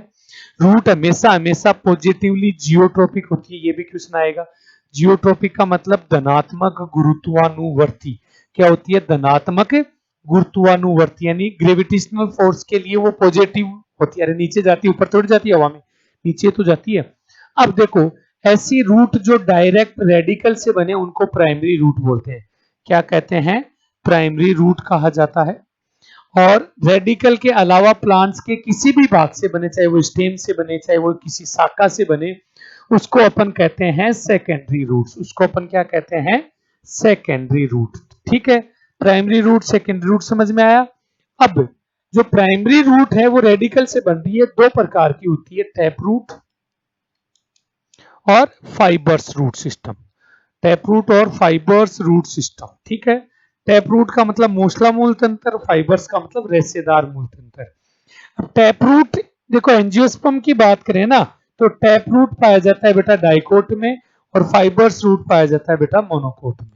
रूट हमेशा हमेशा पॉजिटिवली जियोट्रोपिक होती है, ये भी क्वेश्चन आएगा। जियोट्रोपिक का मतलब धनात्मक गुरुत्वानुवर्ती। क्या होती है, धनात्मक गुरुत्वानुवर्ती, यानी ग्रेविटेशनल फोर्स के लिए वो पॉजिटिव होती है। अरे नीचे जाती है, ऊपर थोड़ी जाती है हवा में, नीचे तो जाती है। अब देखो ऐसी रूट जो डायरेक्ट रेडिकल से बने उनको प्राइमरी रूट बोलते हैं। क्या कहते हैं, प्राइमरी रूट कहा जाता है। और रेडिकल के अलावा प्लांट्स के किसी भी भाग से बने, चाहे वो स्टेम से बने, चाहे वो किसी शाखा से बने, उसको अपन कहते हैं सेकेंडरी रूट्स। उसको अपन क्या कहते हैं, सेकेंडरी रूट। ठीक है, प्राइमरी रूट, सेकेंडरी रूट समझ में आया। अब जो प्राइमरी रूट है वो रेडिकल से बन रही है, 2 प्रकार की होती है, टैप रूट और fibres root system. Tap root और फाइबर्स रूट सिस्टम। ठीक है, टैप रूट का मतलब मूसला मूल तंत्र, फाइबर्स का मतलब रेशेदार मूल तंत्र। अब टैप रूट देखो, एंजियोस्पर्म की बात करें ना तो टैप रूट पाया जाता है बेटा डाइकोट में, और फाइबर्स रूट पाया जाता है बेटा मोनोकोट में।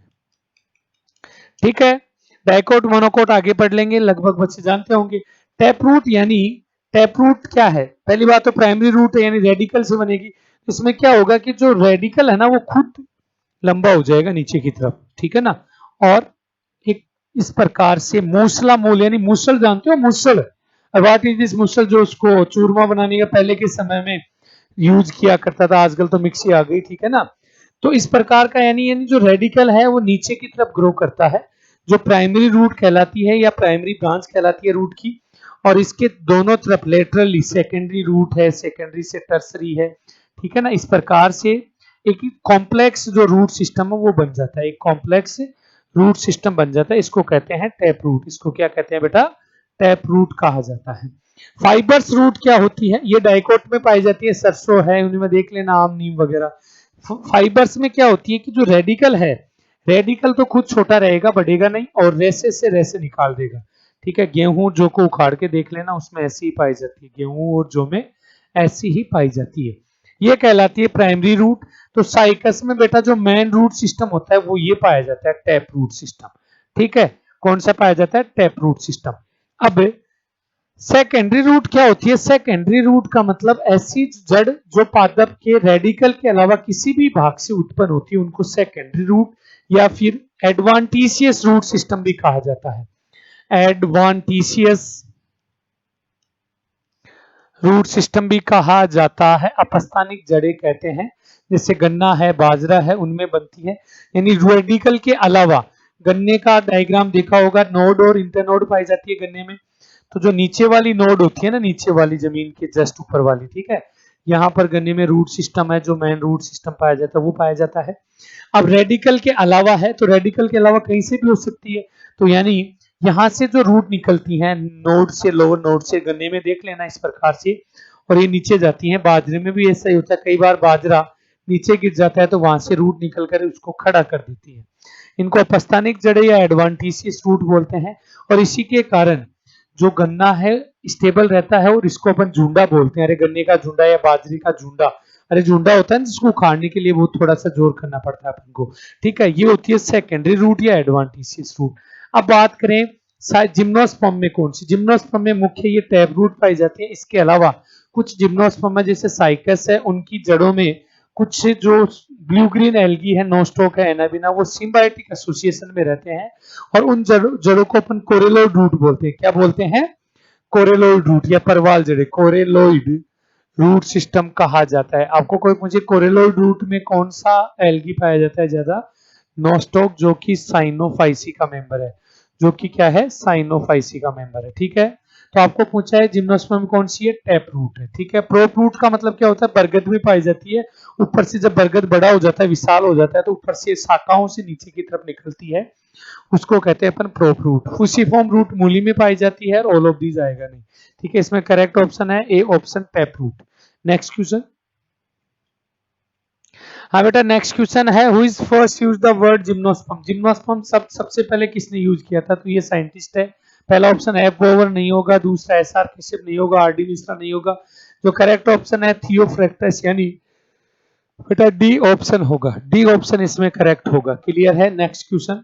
ठीक है, डाइकोट मोनोकोट आगे पढ़ लेंगे, लगभग बच्चे जानते होंगे। टैप रूट यानी, टैप रूट क्या है, पहली बात तो प्राइमरी रूट है यानी रेडिकल से बनेगी। इसमें क्या होगा कि जो रेडिकल है ना वो खुद लंबा हो जाएगा नीचे की तरफ, ठीक है ना, और एक इस प्रकार से मूसला मूल, यानी मूसल जानते हो, मूसल, व्हाट इज दिस मूसल, जो उसको चूरमा बनाने का पहले के समय में यूज किया करता था, आजकल तो मिक्सी आ गई, ठीक है ना। तो इस प्रकार का यानी जो रेडिकल है वो नीचे की तरफ ग्रो करता है, जो प्राइमरी रूट कहलाती है या प्राइमरी ब्रांच कहलाती है रूट की। और इसके दोनों तरफ लेटरली सेकेंडरी रूट है, सेकेंडरी से टर्सरी है, ठीक है ना। इस प्रकार से एक कॉम्प्लेक्स जो रूट सिस्टम है वो बन जाता है, एक कॉम्प्लेक्स रूट सिस्टम बन जाता है, इसको कहते हैं टैप रूट। इसको क्या कहते हैं बेटा, टैप रूट कहा जाता है। फाइबर्स रूट क्या होती है, ये डाइकोट में पाई जाती है, सरसों है उन्हीं में देख लेना, आम नीम वगैरह। फाइबर्स में क्या होती है कि जो रेडिकल है, रेडिकल तो खुद छोटा रहेगा, बढ़ेगा नहीं, और रेसे से रेसे निकाल देगा। ठीक है, गेहूं जो को उखाड़ के देख लेना, उसमें ऐसी ही पाई जाती है, गेहूं और जौ में ऐसी ही पाई जाती है, ये कहलाती है प्राइमरी रूट। तो साइकस में बेटा जो मेन रूट सिस्टम होता है वो ये पाया जाता है, टैप रूट सिस्टम। ठीक है, कौन सा पाया जाता है? Tap root system. अब सेकेंडरी रूट क्या होती है? सेकेंडरी रूट का मतलब ऐसी जड़ जो पादप के रेडिकल के अलावा किसी भी भाग से उत्पन्न होती है उनको सेकेंडरी रूट या फिर एडवांटिशियस रूट सिस्टम भी कहा जाता है। एडवांटिशियस रूट सिस्टम भी कहा जाता है। अपस्थानिक जड़ें कहते हैं, जैसे गन्ना है, बाजरा है, उनमें बनती है। यानी रेडिकल के अलावा, गन्ने का डायग्राम देखा होगा, नोड और इंटरनोड पाई जाती है गन्ने में। तो जो नीचे वाली नोड होती है ना, नीचे वाली जमीन के जस्ट ऊपर वाली, ठीक है, यहाँ पर गन्ने में रूट सिस्टम है, जो मेन रूट सिस्टम पाया जाता है वो पाया जाता है। अब रेडिकल के अलावा है, तो रेडिकल के अलावा कहीं से भी हो सकती है। तो यानी यहाँ से जो रूट निकलती हैं नोड से, लोअर नोड से, गन्ने में देख लेना इस प्रकार से, और ये नीचे जाती हैं। बाजरे में भी ऐसा ही होता है, कई बार बाजरा नीचे गिर जाता है तो वहां से रूट निकल कर उसको खड़ा कर देती है। इनको अपस्थानिक जड़ें या एडवांटिशियस रूट बोलते हैं। और इसी के कारण जो गन्ना है स्टेबल रहता है, और इसको अपन झुंडा बोलते हैं। अरे गन्ने का झुंडा या बाजरे का झुंडा, अरे झुंडा होता है ना जिसको उखाड़ने के लिए वो थोड़ा सा जोर करना पड़ता है अपन को। ठीक है, ये होती है सेकेंडरी रूट या एडवांटिशियस रूट। अब बात करें जिम्नोस्पर्म में, कौन सी? जिम्नोस्पर्म में मुख्य ये टैप रूट पाई जाती है। इसके अलावा कुछ जिम्नोस्पर्म जैसे साइकस है, उनकी जड़ों में कुछ जो ब्लू ग्रीन एल्गी है, नोस्टॉक है, एनाबिना, वो सिम्बायोटिक एसोसिएशन में रहते हैं। और उन जड़ों को अपन कोरेलोइड रूट बोलते हैं। क्या बोलते हैं? कोरेलोइड रूट या परवाल जड़ें, कोरेलोइड रूट सिस्टम कहा जाता है। आपको कोई मुझे कोरेलोइड रूट में कौन सा एल्गी पाया जाता है ज्यादा? नोस्टॉक, जो कि साइनोफाइसी का मेंबर है, जो कि क्या है? साइनोफाइसी का मेंबर है। ठीक है, तो आपको पूछा है जिम्नोस्पर्म कौन सी है? टैप रूट है। ठीक है, प्रोप रूट का मतलब क्या होता है? बरगद में पाई जाती है। ऊपर से जब बरगद बड़ा हो जाता है, विशाल हो जाता है, तो ऊपर से शाखाओं से नीचे की तरफ निकलती है, उसको कहते हैं अपन प्रोप रूट। फूसीफॉर्म रूट मूली में पाई जाती है, और ऑल ऑफ दीज आएगा नहीं। ठीक है, इसमें करेक्ट ऑप्शन है A option, tap root. Next question. हाँ बेटा, नेक्स्ट क्वेश्चन है, who is first use the word gymnosperm? Gymnosperm सबसे पहले किसने यूज किया था? तो ये साइंटिस्ट है। पहला ऑप्शन एफ बोवर नहीं होगा, दूसरा एस आर कैसिप नहीं होगा, आर डी मिश्रा नहीं होगा। जो करेक्ट ऑप्शन है थियोफ्रैक्टस, यानी बेटा डी ऑप्शन होगा। डी ऑप्शन इसमें करेक्ट होगा। क्लियर है? Next question.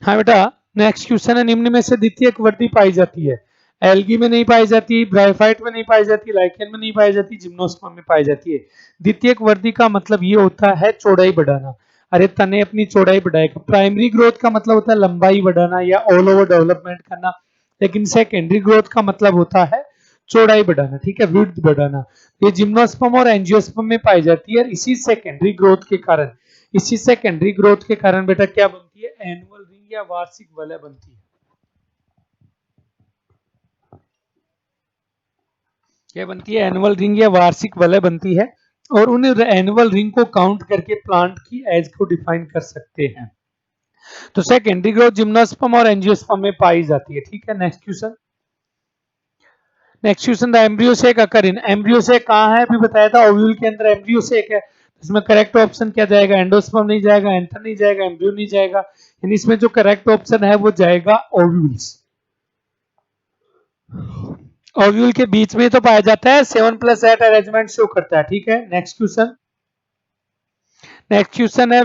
हाँ बेटा, नेक्स्ट क्वेश्चन है, निम्न में से द्वितीयक वर्दी पाई जाती है? एल्गी में नहीं पाई जाती, ब्रायोफाइट में नहीं पाई जाती, लाइकेन में नहीं पाई जाती, जिम्नोस्पर्म में पाई जाती है। द्वितीयक वर्दी का मतलब ये होता है चौड़ाई बढ़ाना। अरे तने अपनी चौड़ाई बढ़ाएगा। प्राइमरी ग्रोथ का मतलब होता है लंबाई बढ़ाना या ऑल ओवर डेवलपमेंट करना, लेकिन सेकेंडरी ग्रोथ का मतलब होता है चौड़ाई बढ़ाना। ठीक है, विड्थ बढ़ाना। ये जिम्नोस्पर्म और एंजियोस्पर्म में पाई जाती है। इसी सेकेंडरी ग्रोथ के कारण, बेटा क्या बनती है? एनुअल रिंग या वार्षिक वलय बनती है। क्या बनती है? एनुअल रिंग या वार्षिक वलय बनती है। और उन एनुअल रिंग को काउंट करके प्लांट की एज को डिफाइन कर सकते हैं। तो सेकेंडरी ग्रोथ जिम्नोस्पर्म और एंजियोस्पर्म में पाई जाती है। ठीक है, next question. The embryo sac occur in, embryo sac कहां है? अभी बताया था ओव्यूल के अंदर एम्ब्रियो सेक है। इसमें करेक्ट ऑप्शन क्या जाएगा? एंडोस्पर्म नहीं जाएगा, एंथर नहीं जाएगा, एम्ब्रियो नहीं जाएगा। यानी इसमें जो करेक्ट ऑप्शन है वो जाएगा ओव्यूल्स। ओव्यूल के बीच में तो पाया जाता है, 7+8 अरेंजमेंट शो करता है। ठीक है, नेक्स्ट क्वेश्चन। है,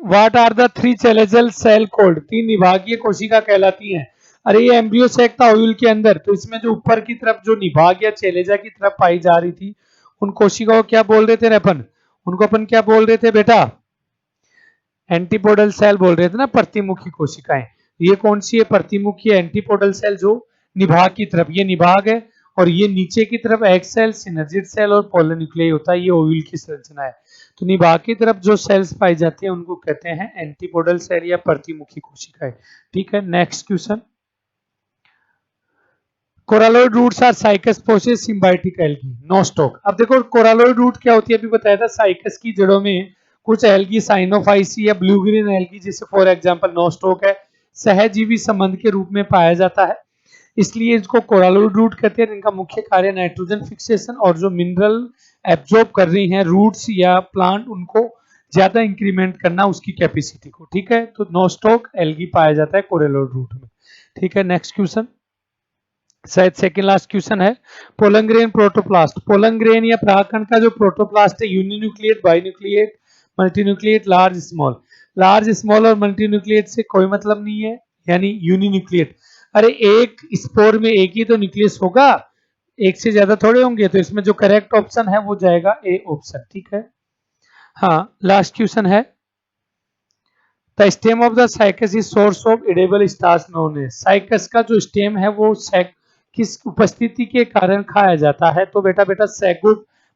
what are the three chalazal cell called? तीन निभागीय कोशिका कहलाती हैं। अरे ये एम्ब्रियो सेक था ओव्यूल के अंदर, तो इसमें जो ऊपर की तरफ जो निभाग या चेलेजा की तरफ पाई जा रही थी, उन कोशिकाओं को क्या बोल रहे थे अपन? उनको अपन क्या बोल रहे थे बेटा? एंटीपोडल सेल बोल रहे थे ना, प्रतिमुखी कोशिकाएं। ये कौन सी है? प्रतिमुखी एंटीपोडल सेल, जो निभाग की तरफ, ये निभाग है, और ये नीचे की तरफ एक्स सेल, सिनर्जिड सेल और पोलोन्यूक्लियाई होता है। ये ओव्यूल की संरचना है। तो निभाग की तरफ जो सेल्स पाई जाती है उनको कहते हैं एंटीपोडल सेल या प्रतिमुखी कोशिकाएं। ठीक है, next question. Coralloid roots are Cycas possess symbiotic algae, Nostoc. अब देखो कोरालोइड रूट क्या होती है, अभी बताया था साइकस की जड़ों में कुछ एल्गी, साइनोफाइसी या ब्लू ग्रीन एल्गी, जैसे फॉर एग्जांपल नोस्टॉक है, सहजीवी संबंध के रूप में पाया जाता है। इसलिए इसको कोरालोइड रूट कहते हैं। इनका मुख्य कार्य नाइट्रोजन फिक्सेशन और जो मिनरल एब्जॉर्ब कर रही हैं रूट्स या प्लांट, उनको ज्यादा इंक्रीमेंट करना, उसकी कैपेसिटी को। ठीक है, तो नोस्टॉक एल्गी पाया जाता है कोरालोइड रूट में। ठीक है, नेक्स्ट क्वेश्चन। शायद सेकंड लास्ट क्वेश्चन है। Pollen grain protoplast, pollen grain या परागकण का जो प्रोटोप्लास्ट है uninucleate, binucleate, multinucleate, large small. Large small और मल्टीन्यूक्लिएट से कोई मतलब नहीं है, यानी यूनिन्यूक्लिएट। अरे एक स्पोर में एक ही तो न्यूक्लियस होगा, एक से ज्यादा थोड़े होंगे, तो इसमें जो करेक्ट ऑप्शन है वो जाएगा ए ऑप्शन। ठीक है। हाँ, लास्ट क्वेश्चन है। The stem of the Cycas is source of edible starch known as. Cycas का जो स्टेम है वो किस उपस्थिति के कारण खाया जाता है? तो बेटा सैगो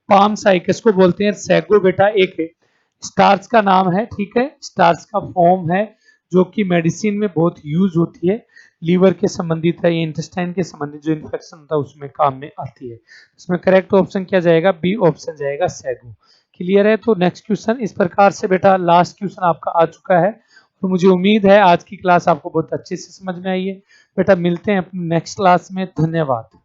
पाम साइकस को बोलते हैं। सैगो बेटा एक स्टार्च का नाम है, ठीक है, स्टार्च का फॉर्म है जो कि मेडिसिन में बहुत यूज होती है, लीवर के संबंधित है, इंटेस्टाइन के संबंधित जो इन्फेक्शन होता है उसमें काम में आती है। इसमें करेक्ट ऑप्शन क्या जाएगा? बी ऑप्शन जाएगा, सैगो। क्लियर है? तो नेक्स्ट क्वेश्चन इस प्रकार से बेटा लास्ट क्वेश्चन आपका आ चुका है। तो मुझे उम्मीद है आज की क्लास आपको बहुत अच्छे से समझ में आई है। बेटा मिलते हैं अपनी नेक्स्ट क्लास में। धन्यवाद।